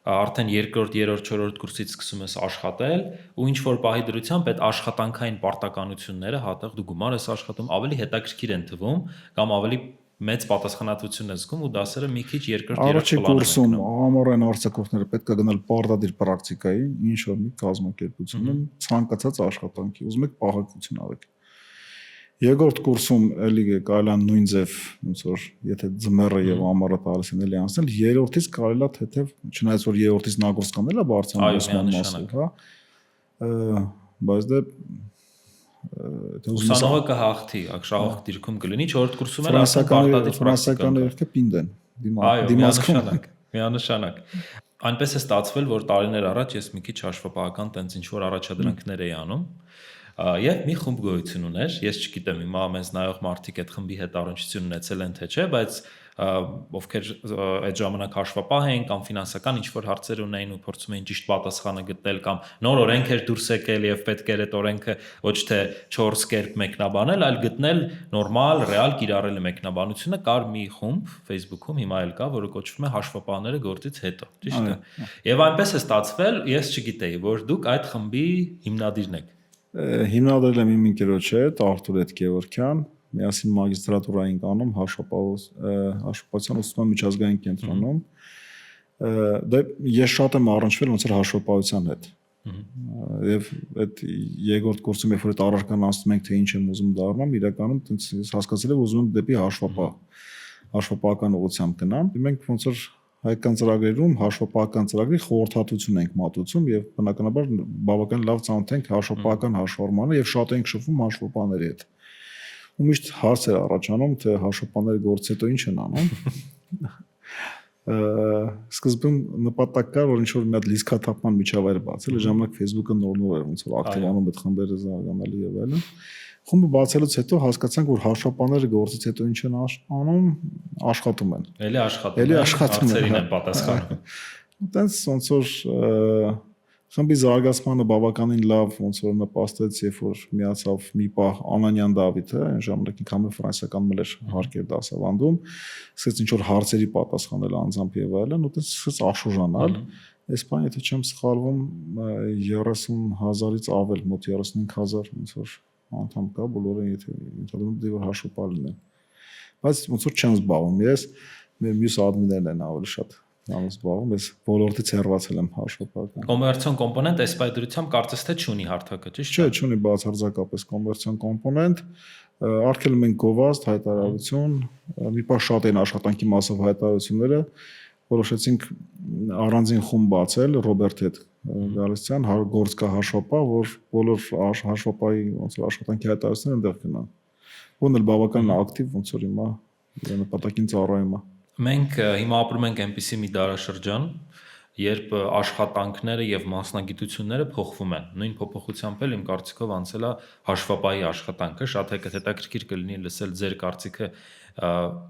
արդեն 2-րդ, 3-րդ, 4-րդ կուրսից սկսում ես աշխատել ու ինչ որ պահի դրությամբ այդ աշխատանքային պարտականությունները հատեղ դու գումար ես աշխատում, ավելի հետաքրքիր են թվում կամ ավելի մեծ պատասխանատվություն ես զգում ու դասերը մի քիչ երկրորդ, երրորդ պլան են։ Առաջին կուրսում ամառային արձակուրդները պետք է գնալ պարտադիր պրակտիկայի, ինչ որ մի կազմակերպությունում ցանկացած աշխատանքի, ուզում եք պահակություն արեք։ Երկրորդ կուրսում էլի կարելի է նույն ձև ոնց որ եթե ձմեռը եւ ամառը տալիս են էլի անցնել, երրորդից կարելի է թեթև, չնայած որ երրորդից նագորսկան էլ է բարձրանում ուսման մասը, հա։ Բայց դե ուսանողը կհաղթի, ակշաղող դիրքում կլինի, 4-րդ կուրսում էլ պարտադիր ֆրանսիական երգը պինդեն, դիմացկուն, միանշանակ։ Այնպես է ստացվել, որ տարիներ առաջ ես մի քիչ հաշվապահական տենց ինչ որ առաջադրանքներ էի անում եւ մի խումբ գոյություն ուներ, ես չգիտեմ հիմա մեզ նայող մարդիկ այդ խմբի հետ առնչություն ունեցել են թե չէ, բայց ովքեր այդ ժամանակ հաշվապահ էին կամ ֆինանսական ինչ որ հարցեր ունեին ու փորձում էին ճիշտ պատասխանը գտնել կամ նոր օրենք էր դուրս եկել եւ պետք էր այդ օրենքը ոչ թե 4 կերպ մեկնաբանել, այլ գտնել նորմալ, ռեալ կիրառելի մեկնաբանությունը, կար մի խումբ Facebook-ում հիմա էլ կա, որը կոչվում է հաշվապահները գործից հետո, ճիշտ է։ Եվ այնպես է ստացվել, ես չգիտեի, որ դուք այդ խմբի հիմնադիրն եք։ Հիմնադրել եմ իմ ընկերոջ հետ, Արթուր Գևորգյան, միասին մագիստրատուրա էինք անում հաշվապահության ուսուցման միջազգային կենտրոնում։ Դե ես շատ եմ առնչվել ոնց որ հաշվապահության հետ։ Եվ այդ երկրորդ կուրսում երբ որ այդ առարկան անցնում ենք թե ինչ եմ ուզում դառնամ, իրականում տենց ես հասկացել եմ ուզում եմ դեպի հաշվապահական ուղղությամբ գնամ։ Մենք ոնց որ հայկական ծրագրերում հաշվապահական ծրագրի խորհրդատվություն ենք մատուցում եւ բնականաբար բավական լավ ծանոթ ենք հաշվապահական հաշվառմանը եւ շատ ենք շփվում հաշվապահների հետ։ Ու միշտ հարց էր առաջանում, թե հաշվապահները գործից հետո ինչ են անում։ Սկզբում նպատակ կար, որ ինչ-որ մի հատ լիցքաթափման միջավայր բացել, ժամանակ Facebook-ը նոր-նոր էր ոնց որ ակտիվանում այդ խմբերը զարգանալի եւ այլն։ Խումբը բացելուց հետո հասկացանք, որ հաշվապահները գործից հետո ինչ են անում, աշխատում են։ Էլի աշխատում են պատասխանում։ Այդտենց ոնց որ խմբի զարգացմանը բավականին լավ ոնց որ նպաստեց, երբ որ միացավ մի պահ Անանյան Դավիթը, այն ժամանակ ինքան ֆրանսիական մլեր հարկեր դասավանդում, սկսեց ինչ որ հարցերի պատասխանել անձամբ եւ այլն, ու այդպես սկսեց աշուժանալ։ Այս բանը, եթե չեմ սխալվում, 30,000-ից ավել, մոտ 35,000 ոնց որ անդամ կա, բոլորը եթե ընդհանրապես դե որ հաշվապահ լինեն։ Բայց ոնց որ չեմ զբաղվում ես, մեր մյուս ադմիններն են ավելի շատ զբաղվում, ես ոլորտից հեռացել եմ հաշվապահական։ Կոմերցիոն կոմպոնենտ այս պայդրությամբ կարծես թե չունի հարթակը, ճիշտ է։ Չէ, չունի բացարձակապես կոմերցիոն կոմպոնենտ, արգելում ենք գովազդ, հայտարարություն, մի պահ շատ են աշխատանքի մասով հայտարարությունները, որոշեցինք առանձին խումբ բացել Ռոբերտ հետ Գալստյան, գործ կա հաշվապահ, որ բոլոր հաշվապահի ոնց որ աշխատանքի հայտարարությունները այնտեղ կնան։ Ոնց էլ բավական ակտիվ ոնց որ հիմա նպատակին ծառայում է։ Մենք հիմա ապրում ենք այնպիսի մի դարաշրջան, երբ աշխատանքները եւ մասնագիտությունները փոխվում են։ Նույն փոփոխությամբ էլ իմ կարծիքով անցել է հաշվապահի աշխատանքը, շատ հետաքրքիր կլինի լսել ձեր կարծիքը,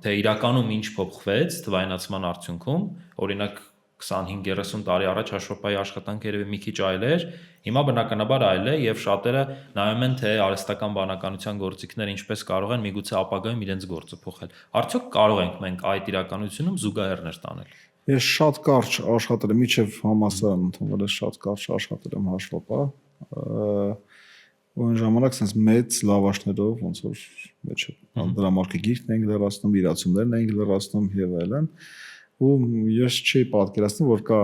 թե իրականում ինչ փոխվեց թվայնացման արդյունքում, օրինակ 25-30 տարի առաջ հաշվապահի աշխատանքը երևի մի քիչ այլ էր, հիմա բնականաբար այլ է եւ շատերը նայում են թե արհեստական բանականության գործիքները ինչպես կարող են միգուցե ապագայում իրենց գործը փոխել։ Արդյոք կարող ենք մենք այդ իրականությունում զուգահեռներ տանել։ Ես շատ կարճ աշխատել եմ, միջև համալսարան ընդունվել ես շատ կարճ աշխատել եմ հաշվապահ։ ու այն ժամանակ sense մեծ լավաշներով ոնց որ մեջը դրամարկղի գիրքն ենք լրացնում, իրացումներն ենք լրացնում եւ այլն։ Ու ես չի պատկերացնում, որ կա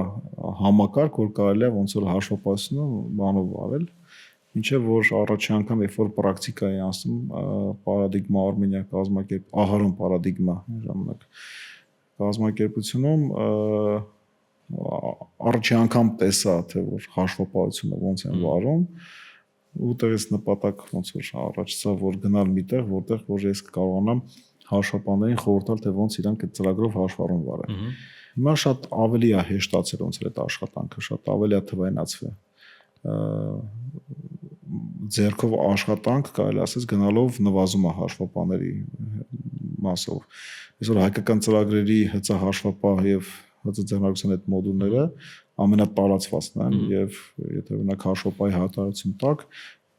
համակարգ, որ կարելի է ոնց որ հաշվապահությունը բանով արել, ինչեւ որ առաջի անգամ երբ որ պրակտիկա է անցնում պարադիգմա արմենիա կազմակերպ ահարոն պարադիգմա ժամանակ կազմակերպությունում առաջի անգամ տեսա թե որ հաշվապահությունը ոնց են վարում ու տեղից նպատակ ոնց որ առաջացա որ գնալ միտեղ որտեղ որ ես կարողանամ հաշվապահներին խորհուրդ տալ թե ոնց իրանք այդ ծրագրով հաշվառում վարեն հիմա շատ ավելի է հեշտացել ոնց որ այդ աշխատանքը շատ ավելի է թվայնացվել ձերքով աշխատանք կարելի ասես գնալով նվազում է հաշվապահների մասով այսօր հայկական ծրագրերի հծահաշվապահ եւ հծաձեռնարկության այդ մոդուլները ամենատարածվածն են եւ եթե օրինակ հաշվապահի հատարություն տակ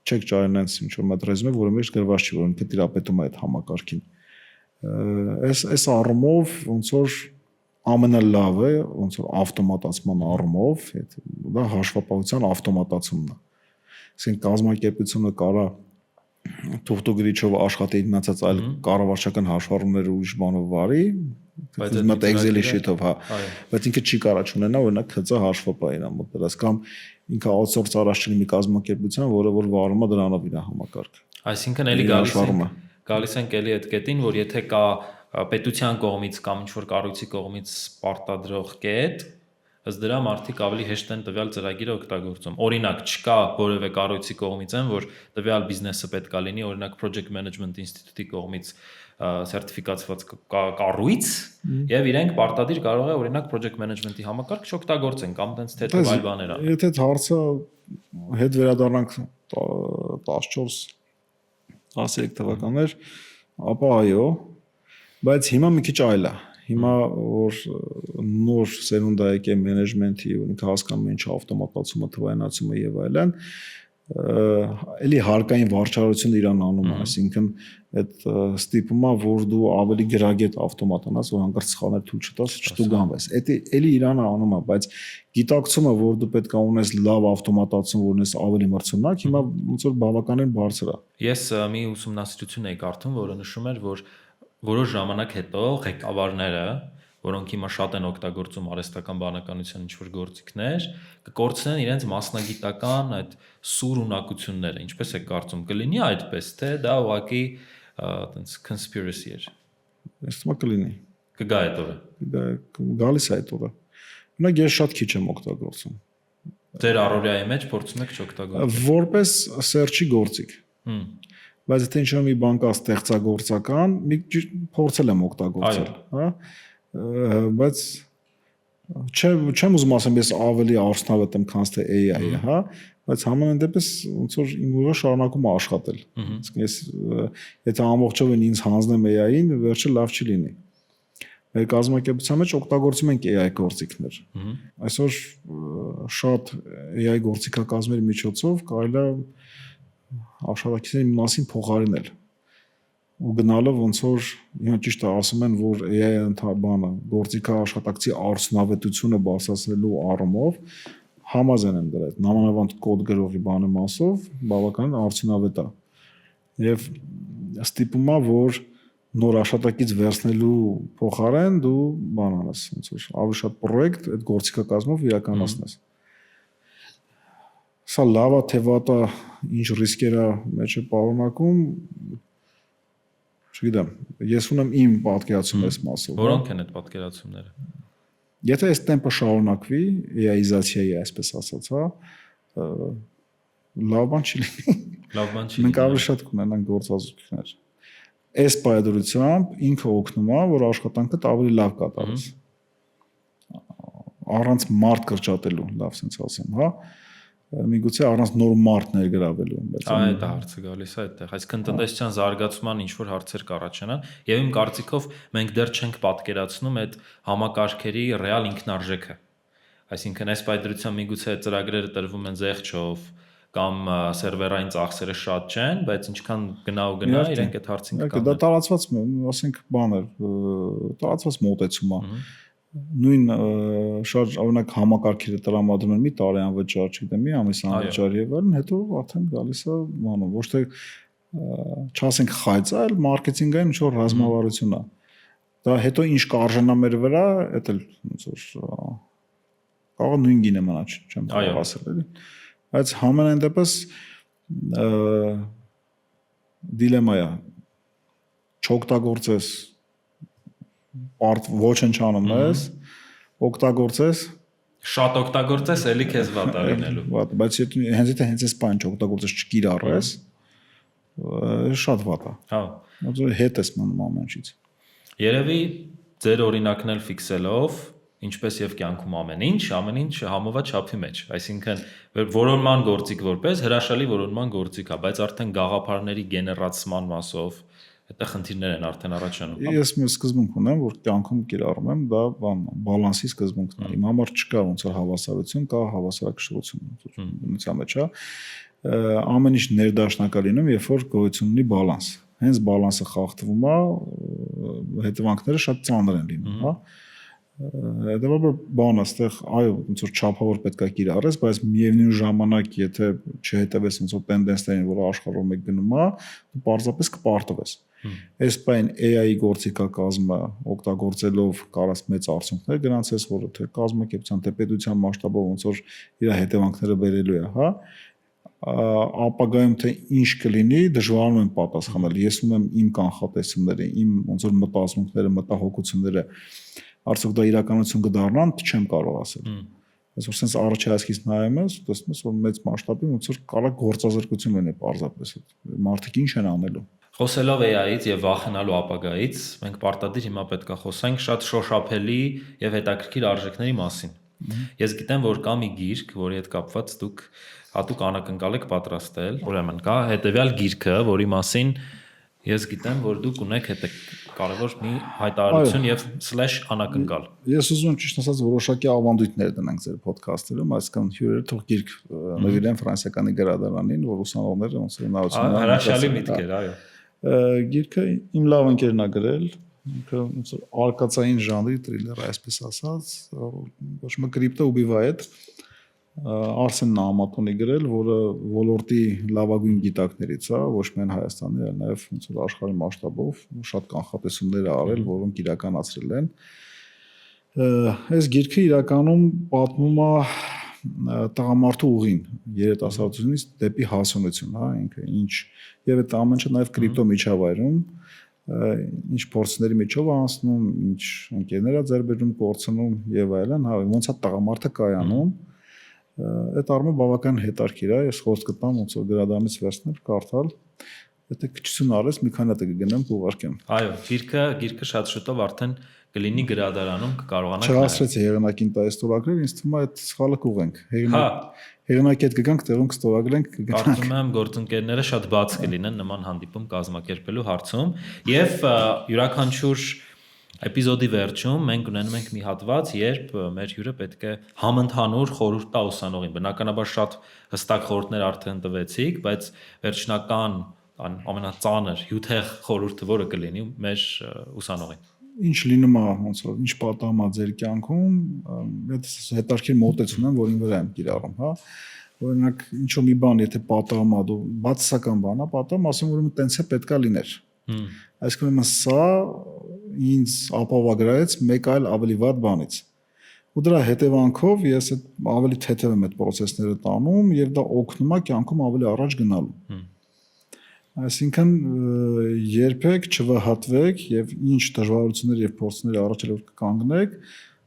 չեք ճարեն այնց ինչ որ մոտ ռեզումե որը մեջ գրված չի որ ինքը տիրապետում է այդ համակարգին այս առումով ոնց որ ամենալավը ոնց որ ավտոմատացման առումով դա հաշվապահության ավտոմատացումն է ասենք կազմակերպությունը կարա թուղթogrիչով աշխատի մնացած այլ կառավարչական հաշվառումներ ու ուրիշ բանով վարի բայց մոտ Excel-ի շիտով հա բայց ինքը չի կարա չունենա օրինակ հծա հաշվապահ իր մոտ դրած կամ ինքը outsource արած չլինի մի կազմակերպության որը որ վարում է դրանով իր համակարգը այսինքն էլի գալիս ենք էլի այդ կետին որ եթե կա պետության կողմից կամ ինչ որ կառույցի կողմից պարտադրող կետ ըստ դրա մարդիկ ավելի հեշտ են տվյալ ծրագիրը օգտագործում։ Օրինակ, չկա որևէ կառույցի կողմից են, որ տվյալ բիզնեսը պետք է լինի, օրինակ Project Management Institute-ի կողմից սերտիֆիկացված կառույց, եւ իրենք պարտադիր կարող է օրինակ Project Management-ի համակարգ չօգտագործեն կամ տենց թե այլ բաներ ան։ Եթե հարցը հետ վերադառնանք 14-13 թվականներ, ապա այո, բայց հիմա մի քիչ այլ է։ Հիմա որ նոր սերունդ է եկել մենեջմենթի ու ինքը հասկանում է ինչ ավտոմատացումը, թվայնացումը եւ այլն, էլի հարկային վարչարությունը իրան անում է, այսինքն այդ ստիպումա որ դու ավելի գրագետ ավտոմատանաս, որ հանկարծ սխալներ թույլ չտաս, չտուգանվես։ Էդի էլի իրանը անում է, բայց գիտակցումը, որ դու պետք է ունես լավ ավտոմատացում, որ ունես ավելի մրցունակ, հիմա ոնց որ բավականին բարձր է։ Ես մի ուսումնասիրություն էի կարդում, որը նշում էր, որ որոշ ժամանակ հետո ղեկավարները, որոնք հիմա շատ են օգտագործում արհեստական բանականության ինչ-որ գործիքներ, կկորցնեն իրենց մասնագիտական այդ սուր ունակությունները, ինչպես է կարծում, կլինի այդպես, թե դա ուղղակի այտենց conspiracy էր։ Ես թվում է կլինի։ Կգա այդ օրը։ Գալիս է այդ օրը։ Օրինակ ես շատ քիչ եմ օգտագործում։ Ձեր առօրյայի մեջ փորձում եք չօգտագործել։ Որպես search-ի գործիք։ Բայց եթե ինչ-որ մի բան կա ստեղծագործական, մի փորձել եմ օգտագործել, հա, բայց չեմ ուզում ասեմ ես ավելի արդյունավետ եմ քան թե AI-ը, հա, բայց համենայն դեպս ոնց որ իմ ուղը շարունակում է աշխատել։ Իսկ ես եթե ամբողջովին ինձ հանձնեմ AI-ին, վերջը լավ չի լինի։ Մեր կազմակերպության մեջ օգտագործում ենք AI գործիքներ։ Այսօր շատ AI գործիքակազմերի միջոցով կարելի է աշխատակիցների մասին փոխարինել ու գնալով ոնց որ հիմա ճիշտ է ասում են որ AI-ը բանը գործիքա աշխատակցի արդյունավետությունը բարձրացնելու առումով համաձայն եմ դրա նամանավանդ կոդ գրողի բանը մասով բավականին արդյունավետ է եւ ստիպում է որ նոր աշխատակից վերցնելու փոխարեն դու բան անես ոնց որ ավելի շատ պրոյեկտ այդ գործիքակազմով իրականացնես Սա լավ է թե վատ է, ինչ ռիսկեր է մեջ պարունակում, չգիտեմ, ես ունեմ իմ պատկերացում այս մասով։ Որոնք են այդ պատկերացումները։ Եթե այս տեմպը շարունակվի, AI-զացիայի այսպես ասած, հա, լավ բան չի լինի։ Լավ բան չի լինի։ Մենք ավելի շատ կունենանք գործազուրկներ։ Այս պայմանությամբ ինքը օգնում է, որ աշխատանքը ավելի լավ կատարես։ Առանց մարդ կրճատելու, լավ sense ասեմ, հա։ Միգուցե առանց նոր մարդ ներգրավելու բայց այդ հարցը գալիս է այդտեղ այսինքն տնտեսության զարգացման ինչ որ հարցեր կառաջանան եւ իմ կարծիքով մենք դեռ չենք պատկերացնում այդ համակարգերի ռեալ ինքնարժեքը այսինքն այս պայդրության միգուցե ծրագրերը տրվում են զեղչով կամ սերվերային ծախսերը շատ չեն բայց ինչքան գնա ու գնա իրենք այդ հարցին կգան դա տարածված ասենք բաներ տարածված մոտեցում է նույն շարժ օրինակ համակարգերը տրամադրում են մի տարեան վճար, չգիտեմ, մի ամիսան վճար եւ այլն, հետո արդեն գալիս է բանը, ոչ թե չասենք խայծ, այլ մարքեթինգային ինչ որ ռազմավարություն է։ Դա հետո ինչ կարժենա մեր վրա, դա էլ ոնց որ կարող նույն գինը մնա, չեմ կարող ասել էլի։ Բայց համենայն դեպս դիլեմա է։ Չօգտագործես ոչ ընչանում ես, օգտագործես, շատ օգտագործես, էլի քեզ վատ է լինելու։ Վատ, բայց հենց այս բան չօգտագործես, չկիրառես, շատ վատ է։ Հա։ Ոնց որ հետ ես մնում ամեն ինչից։ Երևի ձեր օրինակն էլ ֆիքսելով, ինչպես եւ կյանքում ամեն ինչ համովա չափի մեջ, այսինքն որոնման գործիք որպես հրաշալի որոնման գործիք է, բայց արդեն գաղափարների գեներացման մասով Դա խնդիրներ են արդեն առաջանում։ Ես մի սկզբունք ունեմ, որ կյանքում կիրառում եմ, դա բալանսի սկզբունքն է։ Իմ համար չկա ոնց որ հավասարություն, կա հավասարակշռություն, բնության մեջ է։ Ամեն ինչ ներդաշնակա լինում, երբ որ գոյություն ունի բալանս։ Հենց բալանսը խախտվում է, հետևանքները շատ ծանր են լինում, հա։ Հետևաբար բանը, այստեղ այո, ոնց որ չափավոր պետք է կիրառես, բայց միևնույն ժամանակ, եթե չհետևես ոնց որ տենդենսներին, որ աշխարհում մեկ գնում է, դու պարզապես կպարտվես։ Այս բան AI-ի գործիքակազմը օգտագործելով կարաս մեծ արդյունքներ գրանցես, որը թե կազմակերպության, թե պետության մասշտաբով ոնց որ իր հետևանքները բերելու է, հա, ապագայում թե ինչ կլինի, դժվարանում եմ պատասխանել։ Ես ունեմ իմ կանխատեսումները, իմ ոնց որ մտածմունքները, մտահոգությունները, արդյոք դա իրականություն կդառնան, չեմ կարող ասել։ Բայց որ sense առաջացքից նայում ես, տեսնում ես, որ մեծ մասշտաբի ոնց որ կարող գործազրկություն լինի պարզապես։ Մարդիկ ինչ են անելու։ Խոսելով AI-ից եւ վախենալու ապագայից, մենք պարտադիր հիմա պետքա խոսենք շատ շոշափելի եւ հետաքրքիր արժեքների մասին։ Ես գիտեմ, որ կա մի գիրք, որի հետ կապված դուք հատուկ անակնկալ եք պատրաստել։ Ուրեմն կա հետեւյալ գիրքը, որի մասին ես գիտեմ, որ դուք ունեք կարևոր մի հայտարարություն եւ /անակնկալ։ Ես ուզում եմ ճիշտ ասած որոշակի ավանդույթներ դնենք ձեր ոդքասթերում, այսքան հյուրերը թող գիրք նվիրեն ֆրանսիականի գրադարանին, որ ուսանողները ոնց որ նայեցին։ Հրաշալի միտք էր, այո։ Գիրքը իմ լավ ընկերն է գրել, ինքը ոնց որ արկածային ժանրի թրիլեր, այսպես ասած, ոչ մի կրիպտո ուբիվայետ Արսեն Նահմատոնի գրել, որը ոլորտի լավագույն գիտակներից է, ոչ միայն Հայաստանի, այլ նաև ոնց որ աշխարհի մասշտաբով շատ կանխատեսումներ է արել, որոնք իրականացրել են։ Այս գիրքը իրականում պատմում է տղամարդու ուղին երիտասարդությունից դեպի հասունություն, հա, ինքը ինչ եւ այդ ամենը նաեւ կրիպտո միջավայրում ինչ փորձների միջով անցնում, ինչ ընկերները ձեռ բերում, կորցնում եւ այլն, հա, ոնց է տղամարդը կայանում։ Այդ առումով բավական հետաքրքիր է, ես խոսք կտամ ոնց որ գրադարանից վերցնել, կարդալ։ Եթե քչություն արես, մի քանի հատ կգնեմ կուղարկեմ։ Այո, գիրքը շատ շուտով արդեն կլինի գրադարանում, կկարողանաք։ Չհասրեցի հեղինակին տա ստորագրել, ինձ թվում է այդ սխալը կուղենք։ Հեղինակի հետ գանք, տեղում կստորագրենք, կգնանք։ Կարծում եմ գործընկերները շատ բաց կլինեն նման հանդիպում կազմակերպելու հարցում, եւ յուրաքանչյուր էպիզոդի վերջում մենք ունենում ենք մի հատված, երբ մեր հյուրը պետք է համընդհանուր խորհուրդ տա ուսանողին։ Բնականաբար շատ հստակ խորհուրդներ արդեն տվեցիք, բայց վերջնական ամենածանր հյութեղ խորհուրդը որը կլինի մեր ուսանողին։ Ինչ լինում է ոնց որ ինչ պատահում է ձեր կյանքում, այդ հետաքրքիր մոտեցում եմ, որին վրա եմ կիրառում, հա։ Օրինակ ինչ որ մի բան, եթե պատահում է, դու բացասական բան է, պատահում, ասում որ տենց է պետքա լիներ։ Այսինքն սա ինձ ապավագրեց մեկ այլ ավելի վատ բանից։ Ու դրա հետևանքով ես ավելի թեթև եմ այդ process-ները տանում եւ դա օգնում է կյանքում ավելի առաջ գնալու։ Այսինքն երբեք չվհատվեք եւ ինչ դժվարություններ եւ փորձներ առաջելով կանգնեք,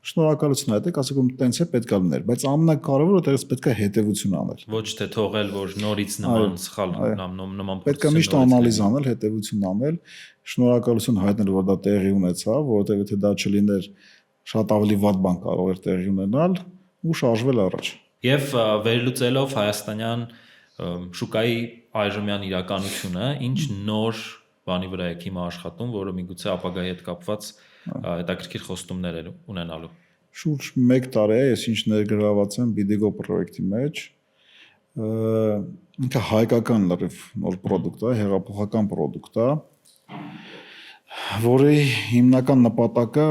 շնորհակալություն այդեք, ասեք որ տենց է պետքա լիներ, բայց ամենակարևորը դեռս պետքա հետեւություն անել։ Ոչ թե թողել, որ նորից նման սխալ նման պետքա միշտ անալիզ անել, հետեւություն անել, շնորհակալություն հայտնել, որ դա տեղի ունեցավ, որովհետեւ եթե դա չլիներ, շատ ավելի վատ բան կարող էր տեղի ունենալ ու շարժվել առաջ։ Եվ վերլուծելով հայաստանյան շուկայի այժմյան իրականությունը, ինչ նոր բանի վրա եք հիմա աշխատում, որը միգուցե ապագայի հետ կապված հետաքրքիր խոստումներ են ունենալու։ Շուրջ 1 տարի է, ես ինչ ներգրաված եմ Bidigo պրոյեկտի մեջ։ Ինքը հայկական լրիվ նոր product է, հեղափոխական product է։ որի հիմնական նպատակը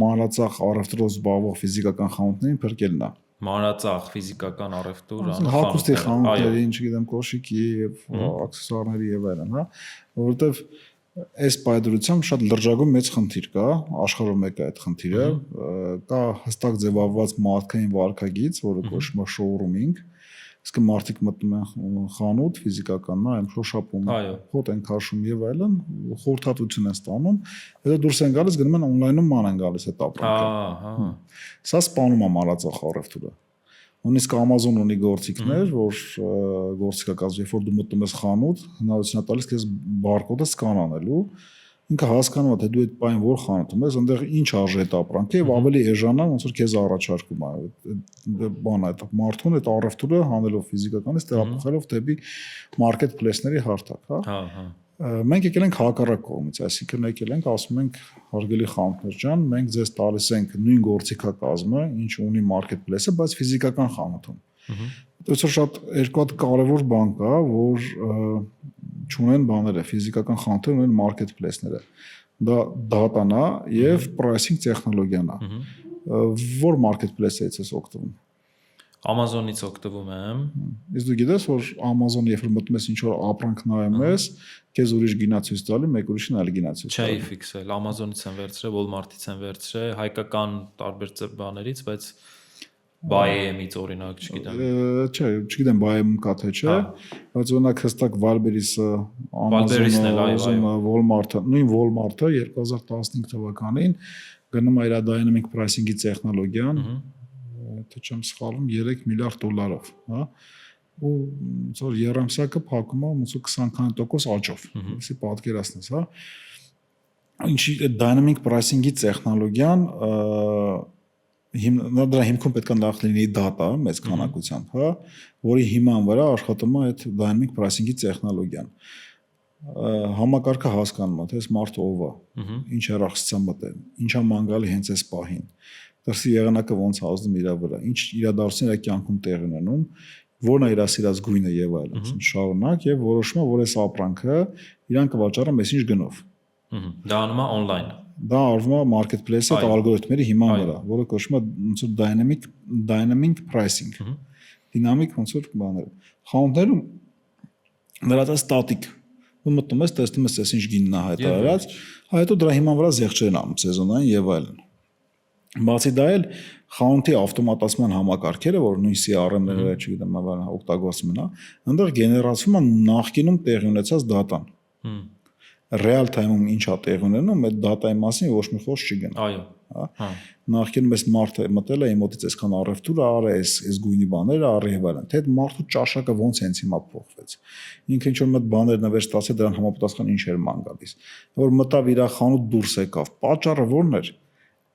մանրածախ առևտրով զբաղվող ֆիզիկական խանութներին փրկելն է։ Մանրածախ ֆիզիկական առևտուր, հագուստի խանութներին, չգիտեմ, կոշիկի եւ աքսեսուարների եւ այլն, հա, որովհետեւ այս պայդրությամբ շատ լրջագույն մեծ խնդիր կա, աշխարհում մեկ է այդ խնդիրը, կա հստակ ձևավորված մարդկային վարքագիծ, որը կոչվում է շոուրումինգ, իսկ մարդիկ մտնում են խանութ ֆիզիկական, այլ շոշափում, հոտ են քաշում եւ այլն, խորհրդատվություն են ստանում, հետո դուրս են գալիս, գնում են on-line-ում ման են գալիս այդ ապրանքը։ Սա սպանում է մանրածախ առևտուրը։ Նույնիսկ Amazon ունի գործիքներ, որ գործիքա կազմի, որ դու մտնում ես խանութ, հնարավորություն է տալիս քեզ բարկոդը սկան անելու, ինքը հասկանում է, թե դու այդ պայն որ խանութում ես, այնտեղ ինչ արժի այդ ապրանքը եւ ավելի էժանա, ոնց որ քեզ առաջարկում է։ Բանը այդ մարդուն այդ առևտուրը հանելով ֆիզիկականից տեղափոխելով դեպի մարքեթփլեյսների հարթակ, հա։ Մենք եկել ենք հակառակ կողմից, այսինքն եկել ենք, ասում ենք հարգելի խանութներ ջան, մենք ձեզ տալիս ենք նույն գործիքակազմը, ինչ ունի մարքեթփլեյսը, բայց ֆիզիկական խանութում։ Դա շատ երկու հատ կարևոր բան կա, որ չունեն բաները, ֆիզիկական խանութները ունեն մարքեթփլեյսները։ Դա դատան է եւ pricing տեխնոլոգիան է։ Որ մարքեթփլեյսից ես օգտվում։ Amazon-ից օգտվում եմ։ Իսկ դու գիտես, որ Amazon-ը երբ մտնում ես ինչ որ ապրանք նայում ես, քեզ ուրիշ գինա ցույց տալի, մեկ ուրիշին այլ գինա ցույց տալի։ Չէ, ֆիքսել, Amazon-ից են վերցրել, Walmart-ից են վերցրել, հայկական տարբեր բաներից, բայց Buy-M-ից օրինակ, չգիտեմ։ Չէ, չգիտեմ Buy-M կա թե չէ, բայց օրինակ հստակ Valberis-ը, Amazon-ը, Walmart-ը, նույն Walmart-ը 2015 թվականին գնում է իր dynamic pricing-ի տեխնոլոգիան, թե չեմ սխալվում, $3 միլիարդ, հա, ու ոնց որ երամսակը փակում է ոնց որ 20% աճով, այսի պատկերացնես, հա։ Ինչի dynamic pricing-ի տեխնոլոգիան դրա հիմքում պետք է նախ լինի data մեծ քանակությամբ, հա, որի հիման վրա աշխատում է այդ dynamic pricing-ի տեխնոլոգիան։ Համակարգը հասկանում է, թե այս մարդը ով է, ինչ երախսության մոտ է, ինչա մանգալի հենց այս պահին։ Դրսի եղանակը ոնց ազդում իր վրա, ինչ իրադարձություններ է կյանքում տեղի ունենում, որն է իր սիրած գույնը եւ այլն, շարունակ եւ որոշում է, որ այս ապրանքը իրան կվաճառի այսինչ գնով։ Դա անում է on-line։ Դա արվում է marketplace-ի այդ ալգորիթմերի հիման վրա, որը կոչվում է ոնց որ dynamic pricing։ Դինամիկ ոնց որ բաներ։ Խանութներում նրա դա ստատիկ։ Ու մտնում ես, տեսնում ես այսինչ գինն է հայտարարած, հետո դրա հիման վրա զեղչեր են անում սեզոնային եւ այլն։ Բացի դա էլ խանութի ավտոմատացման համակարգերը, որ նույն CRM-ները, չգիտեմ, օգտագործում են, այնտեղ գեներացվում է նախկինում տեղի ունեցած դատան։ Real time-ում ինչա տեղի ունենում, այդ դատայի մասին ոչ մի խոսք չի գնում։ Այո։ Հա։ Նախկինում այս մարդը մտել է իմոտից այսքան առևտուր արա, այս գույնի բաները առ եւ այլն։ Թե այդ մարդու ճաշակը ոնց հենց հիմա փոխվեց։ Ինքը ինչ որ մտ բաներ նվեր ստացել, դրան համապատասխան ինչ էր ման գալիս։ Որ մտավ իր խանութ դուրս եկավ, պատճառը ո՞րն էր։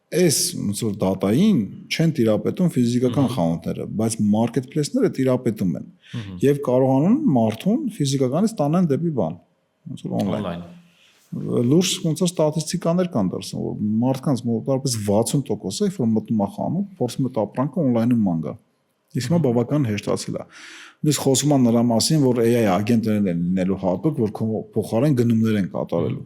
Այս ոնց որ դատային չեն տիրապետում ֆիզիկական խանութները, բայց մարքեթփլեյսները տիրապետում են եւ կարողանում մարդուն ֆիզիկականից տանեն դեպի բան, ոնց որ on-line։ Լուրջ ոնց որ ստատիստիկաներ կան դրսում, որ մարդկանց մոտավորապես 60%-ը, որ մտնում է խանութ, փորձում է ապրանքը on-line-ում ման գա։ Իսկ հիմա բավական հեշտացել է։ Նույնիսկ խոսում են նրա մասին, որ AI ագենտներն են լինելու հատուկ, որ փոխարեն գնումներ են կատարելու։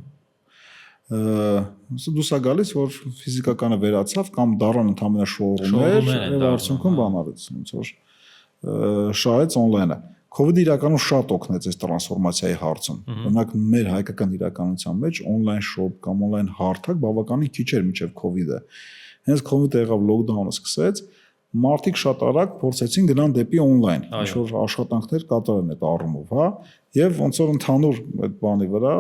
Դուս է գալիս, որ ֆիզիկականը վերացավ կամ դառան ընդհանրապես շոուրումներ, եւ արդյունքում բան արեց, ոնց որ շահեց on-line-ը։ COVID-ը իրականում շատ օգնեց այս տրանսֆորմացիայի հարցում։ Օրինակ մեր հայկական իրականության մեջ on-line shop կամ on-line հարթակ բավականին քիչ էր մինչև COVID-ը։ Հենց COVID-ը եղավ, lockdown-ը սկսեց, մարդիկ շատ արագ փորձեցին գնան դեպի on-line, ինչ որ աշխատանքներ կատարեն այդ առումով, հա, եւ ոնց որ ընդհանուր այդ բանի վրա,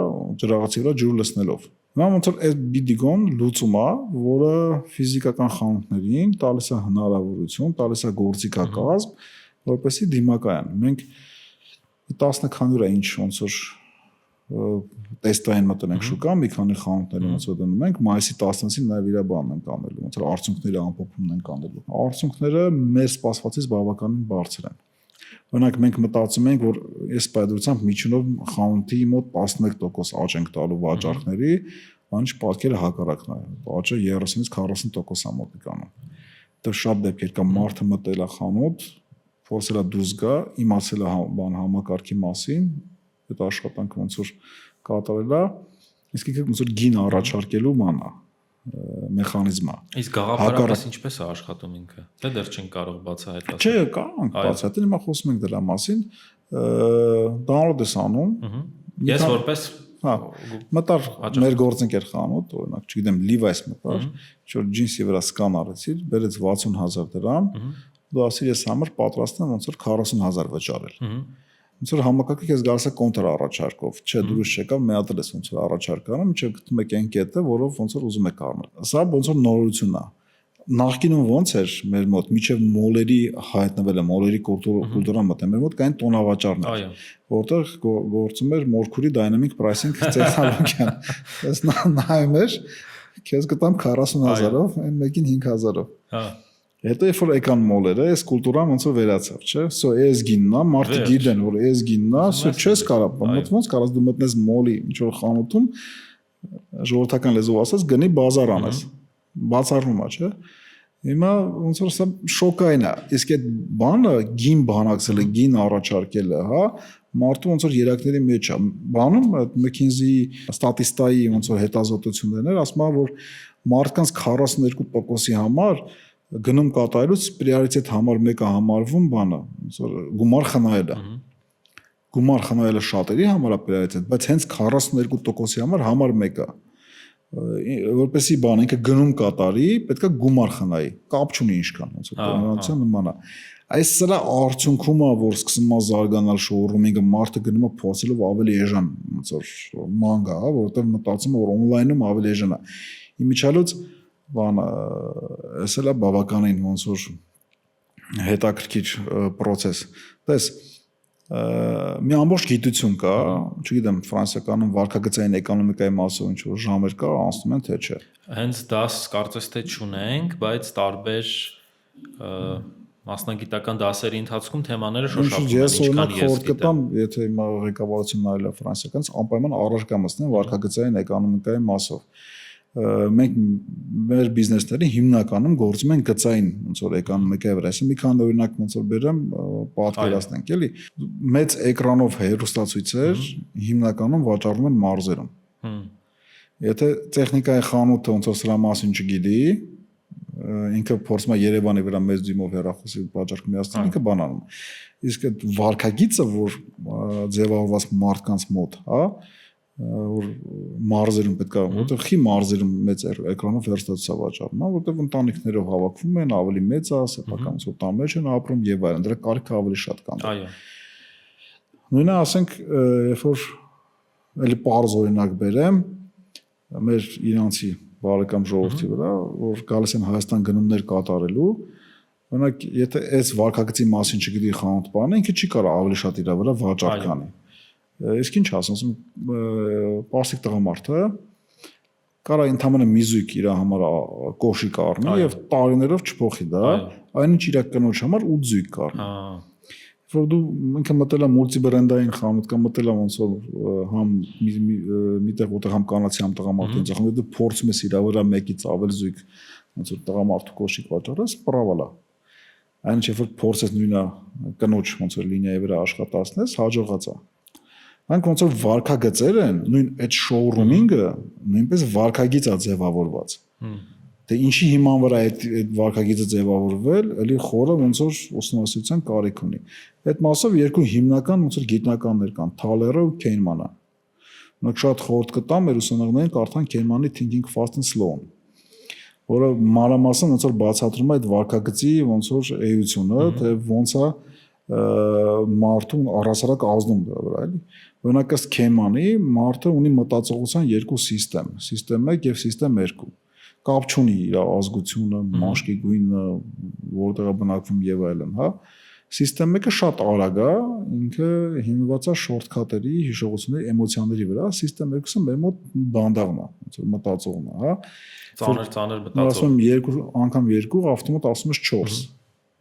ջրաղացի վրա ջուր լցնելով։ Հիմա ոնց որ այդ բիդիգոն լուծում է, որը ֆիզիկական խանութներին տալիս է հնարավորություն, տալիս է գործիքակազմ, որպեսզի դիմակայան։ Մենք 10 քանյուր է ինչ ոնց որ տեստային մտնենք շուկա, մի քանի խանութներ ոնց որ դնում ենք, մայիսի 10-ին նաև իր բանն ենք անելու, ոնց որ արդյունքների ամփոփումն ենք անելու։ Արդյունքները մեր սպասվածից բավականին բարձր են։ Օրինակ մենք մտածում ենք, որ այս պայդրությամբ միջինով խանութի մոտ 11% աճ ենք տալու վաճառքների, բանջ պատկերը հակառակն է։ Աճը 30-ից 40% մոտիկանում։ Դա շատ դեպքեր կա, մարդը մտել է խանութ, փորձել է դուրս գա, իմացել է բան համակարգի մասին, այդ աշխատանքը ոնց որ կատարել է, Իսկ ինքը ոնց որ գին առաջարկելու բանա մեխանիզմա։ Իսկ գաղափարապես ինչպես է աշխատում ինքը։ Դե դեռ չեն կարող բացահայտել։ Չէ, կարող բացահայտել, հիմա խոսում ենք դրա մասին, download ես անում։ Ես որպես մտար մեր գործընկեր խանութ, օրինակ, չգիտեմ, Levi's մտար, որ ջինսի վրա սկան արեցիր, բերեց 60000 դրամ, դու ասիր ես համար պատրաստ եմ ոնց որ 40000 վճարել։ Ոնց որ համակարգը քեզ գալիս է կոնտր առաջարկով, չէ, դուրս չեկավ, մի հատ էլ ես ոնց որ առաջարկանում, մինչև գտնում եք այն կետը, որով ոնց որ ուզում եք առնել։ Սա ոնց որ նորություն է։ Նախկինում ոնց էր մեր մոտ, միջև մոլերի հայտնվելը, մոլերի կուլտուրան մոտ է, մեր մոտ կային տոնավաճառներ, որտեղ գործում էր Mercury Dynamic Pricing տեխնոլոգիան։ Ես նայում էր, քեզ գտամ 40000-ով, այն մեկին 5000-ով։ Հա։ Հետո երբ որ եկան մոլերը, այս կուլտուրան ոնց որ վերացավ, չէ՞։ Սո էս գինն է, մարդիկ գիտեն, որ էս գինն է, սո չես կարող, ոնց կարաս դու մտնես մոլի ինչ որ խանութում, ժողովրդական լեզվով ասած, գնի բազար անես։ Բացառվում է, չէ՞։ Հիմա ոնց որ սա շոկային է։ Իսկ այդ բանը գին բանակցելը, գին առաջարկելը, հա, մարդու ոնց որ երակների մեջ է։ Բանում McKinsey ստատիստիկայի ոնց որ հետազոտություններն ասում են, որ մարդկանց 42%-ի համար գնում կատարելուց պրիորիտետ համար մեկը համարվում բանը, ոնց որ գումար խնայելը։ Գումար խնայելը շատերի համար է պրիորիտետ, բայց հենց 42%-ի համար մեկը որպեսի բան ինքը գնում կատարի, պետք է գումար խնայի, կապ չունի ինչքան, ոնց որ կոնվենցիա նման է։ Այս սրա արդյունքում է, որ սկսում է զարգանալ շոուրումինգը, մարդը գնում է փորձելով ավելի էժան, ոնց որ մանգա, հա, որովհետև մտածում է, որ օնլայնում ավելի էժան է։ Իմիջիալոց բանը, էս էլ է բավականին ոնց որ հետաքրքիր process։ Տես մի ամբողջ գիտություն կա, չգիտեմ, ֆրանսիականում վարքագծային էկոնոմիկայի մասով ինչ որ ժամեր կա, անցնում են թե չէ։ Հենց դաս կարծես թե չունենք, բայց տարբեր մասնագիտական դասերի ընթացքում թեմաները շոշափվում են, ինչքան ես գիտեմ, եթե հիմա ղեկավարությունն այլ է ֆրանսիականից, անպայման առարկա մտցնեն վարքագծային էկոնոմիկայի մասով։ Մենք մեր բիզնեսների հիմնականում գործում են գծային ոնց որ էկոնոմիկայի վրա։ Այսինքն մի քանի օրինակ ոնց որ բերեմ, պատկերացնենք, էլի։ Մեծ էկրանով հեռուստացույցեր հիմնականում վաճառվում են մարզերում։ Եթե տեխնիկայի խանութը ոնց որ սրա մասին չգիտի, ինքը փորձում է Երևանի վրա մեծ դիմով հեռախոսի վաճառք միացնել, ինքը բանանում։ Իսկ այդ վարքագիծը, որ ձևավորված մարդկանց մոտ, հա, որ մարզերում պետք է, որտեղ խի մարզերում մեծ էկրանով հեռուստացույց վաճառում, հա, որտեղ ընտանիքներով հավաքվում են, ավելի մեծ է, սեփական սուտա մեջ են ապրում եւ այլն, դրա կարիքը ավելի շատ կան։ Այո։ Նույնը ասենք, երբ որ էլի պարզ օրինակ բերեմ, մեր իրանցի բարեկամ ժողովրդի վրա, որ գալիս են Հայաստան գնումներ կատարելու, օրինակ, եթե այս վարքագծի մասին չգիտի խանութ բանը, ինքը չի կարող ավելի շատ իր վրա վաճառ կանի։ Իսկ ինչ ասում, պարսիկ տղամարդը կարա ընդհանրապես մի զույգ իր համար կոշիկ առնի եւ տարիներով չփոխի դա, այնինչ իր կնոջ համար 8 զույգ կառնի։ Որ դու ինքը մտել է մուլտիբրենդային խանութ կամ մտել է ոնց որ համ միտեղ որտեղ համ կանացի համ տղամարդու ծախում, դու փորձում ես իր վրա մեկից ավել զույգ ոնց որ տղամարդու կոշիկ վաճառես, պրավալա։ Այնինչ երբ որ փորձես նույնա կնոջ ոնց որ լինիայի վրա աշխատացնես, հաջողած է։ Անք ոնց որ վարքագծեր են, նույն այդ շոուրումինգը նույնպես վարքագիծ է ձևավորված։ Դե ինչի հիման վրա այդ վարքագիծը ձևավորվել, էլի խորը ոնց որ ուսումնասիրության կարիք ունի։ Այդ մասով երկու հիմնական ոնց որ գիտնականներ կան, Թալերը ու Քեյնմանը։ Մենք շատ խորտ կտամ մեր ուսանողներին կարդան Քեյնմանի Thinking Fast and Slow-ն, որը մանրամասն ոնց որ բացատրում է այդ վարքագծի ոնց որ էությունը, թե ոնց է մարդուն առասարակ ազդում դրա վրա, էլի։ Օրինակ ըստ Քեյնմանի մարդը ունի մտածողության երկու սիստեմ 1 եւ սիստեմ 2։ Կապ չունի իր ազգությունը, մաշկի գույնը, որտեղ է բնակվում եւ այլն, հա։ Սիստեմ 1-ը շատ արագ է, ինքը հիմնված է շորտքաթերի, հիշողությունների, էմոցիաների վրա, սիստեմ 2-ը մեր մոտ դանդաղն է, ոնց որ մտածողն է, հա։ Ծանր մտածող։ Ասում եմ 2 անգամ 2, ավտոմատ ասում ես 4,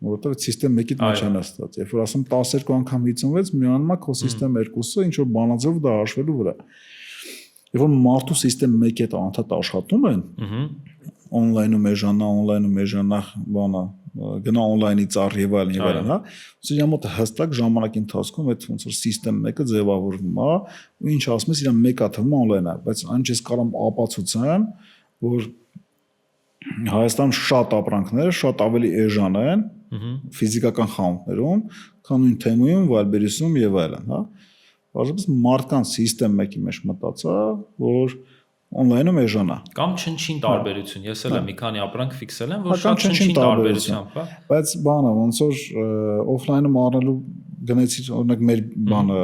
որովհետեւ սիստեմ 1-ի մեջ է նստած։ Երբ որ ասում 12 անգամ 56, միանում է քո սիստեմ 2-ը, ինչ որ բանաձև դա հաշվելու վրա։ Երբ որ մարդու սիստեմ 1-ի հետ անդադ աշխատում են, օնլայնում էժանա, բանա, գնա on-line-ի ծառ եւ այլն եւ այլն, հա։ Ոնց իր մոտ հստակ ժամանակի ընթացքում այդ ոնց որ սիստեմ մեկը ձևավորվում է, ու ինչ ասում ես, իր մեկա թվում on-line-ը, բայց այն չես կարող ապացուցեմ, որ Հայաստան շատ ապրանքները շատ ավելի էժան են ֆիզիկական խանութներում, քան նույն Թեմոյում, Վալբերիսում եւ այլն, հա։ Բարձրապես մարդկանց սիստեմ մեկի մեջ մտածա, որ on-line-ում էժան է։ Կամ չնչին տարբերություն։ Ես էլ եմ մի քանի ապրանք ֆիքսել եմ, որ շատ չնչին տարբերությամբ, հա։ Բայց բանը ոնց որ օֆլայնում առնելու գնացի օրինակ մեր բանը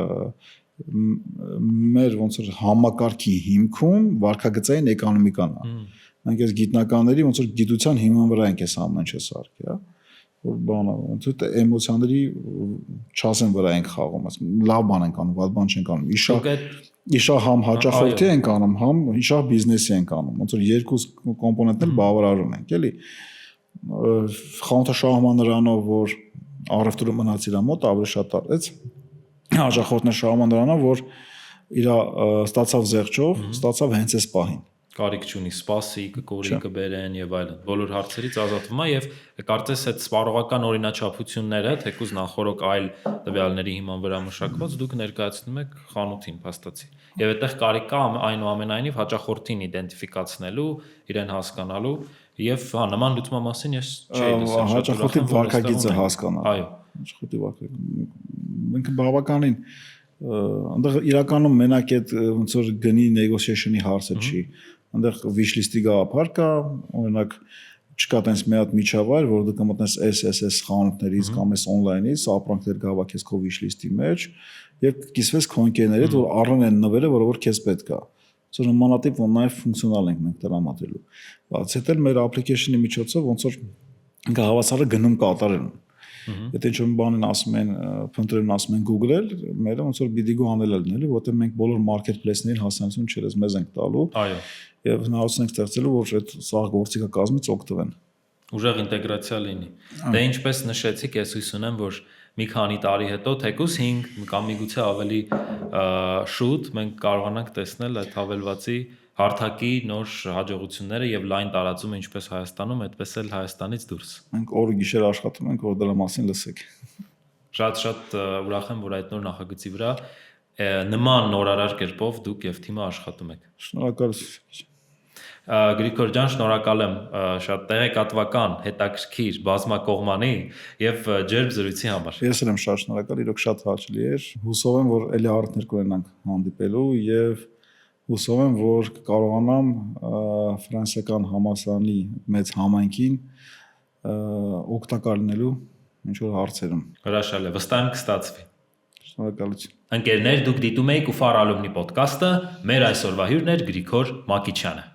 մեր ոնց որ համակարգի հիմքում վարկագծային էկոնոմիկան է։ Մենք այս գիտնականների ոնց որ գիտության հիման վրա ենք այս ամեն ինչը սարքի, հա, որ բանը ոնց որ էմոցիաների չասեն վրա ենք խաղում, լավ բան ենք անում, վատ բան չենք անում, իշա համ հաճախորդի ենք անում, համ իշա բիզնեսի ենք անում, ոնց որ երկու կոմպոնենտներ բավարարում ենք, էլի խանութաշահման նրանով, որ առևտուրը մնաց իր մոտ ավելի շատ արեց, հաճախորդներ շահման նրանով, որ իր ստացավ զեղչով, ստացավ հենց այս պահին կարիք չունի, սպասի, կկորի, կբերեն եւ այլն։ Բոլոր հարցերից ազատվում է եւ կարծես այդ սպառողական օրինաչափությունները, թեկուզ նախորոք այլ տվյալների հիման վրա մշակված, դուք ներկայացնում եք խանութին, փաստացի։ Եվ այդտեղ կարիք կա այնուամենայնիվ հաճախորդին իդենտիֆիկացնելու, իրեն հասկանալու եւ հա նման լուծման մասին ես չէի լսել։ Հաճախորդի վարկագիծը հասկանալ։ Այո։ Հաճախորդի վարկագիծը։ Մենք բավականին այնտեղ իրականում մենակ այդ ոնց որ գնի negotiation-ի հարցը չի։ Այնտեղ wish list-ի գաղափար կա, օրինակ չկա տենց մի հատ միջավայր, որ դու կմտնես SSS խանութներից կամ այս on-line-ից, ապրանքներ գավակես քո wish list-ի մեջ եւ կիսվես քո ընկերներից, որ առն են նվերը, որ քեզ պետք է։ Սա նմանատիպ նաեւ ֆունկցիոնալ ենք մենք տրամադրելու։ Բաց հետել մեր application-ի միջոցով ոնց որ գահավասարը գնում կատարել։ Եթե ինչ-որ բան ասում են, փնտրելն ասում են Google-ել, մերը ոնց որ BDG-ը անել են, էլի, որտեղ մենք բոլոր marketplace-ներին հասանելիություն չերես մեզ ենք տալու։ Այո։ Եվ հնարավորություն ենք ստեղծելու, որ այդ սաղ գործիքը կազմից օգտվեն։ Ուժեղ ինտեգրացիա լինի։ Դե ինչպես նշեցիք, ես հույս ունեմ, որ մի քանի տարի հետո թեկուզ 5 կամ միգուցե ավելի շուտ մենք կարողանանք տեսնել այդ հավելվածի հարթակի նոր հաջողությունները եւ լայն տարածումը ինչպես Հայաստանում, այդպես էլ Հայաստանից դուրս։ Մենք օրը գիշեր աշխատում ենք, որ դրա մասին լսեք։ Շատ ուրախ եմ, որ այդ նոր նախագծի վրա նման նորարար կերպով դուք եւ թիմը աշխատում եք։ Շնորհակալություն։ Գրիգոր ջան, շնորհակալ եմ շատ տեղեկատվական, հետաքրքիր, բազմակողմանի եւ ջերմ զրույցի համար։ Ես էլ եմ շատ շնորհակալ, իրոք շատ հաճելի էր։ Հուսով եմ, որ ելի արդյունքներ կունենանք հանդիպելու եւ հուսով եմ, որ կարողանամ ֆրանսիական համալսարանի մեծ համայնքին օգտակար լինելու ինչ-որ հարցերում։ Հրաշալի է, վստահ եմ կստացվի։ Շնորհակալություն։ Ընկերներ, դուք դիտում եք Ufar Alumni podcast-ը, մեր այսօրվա հյուրն էր Գրիգոր Մակիչյանը։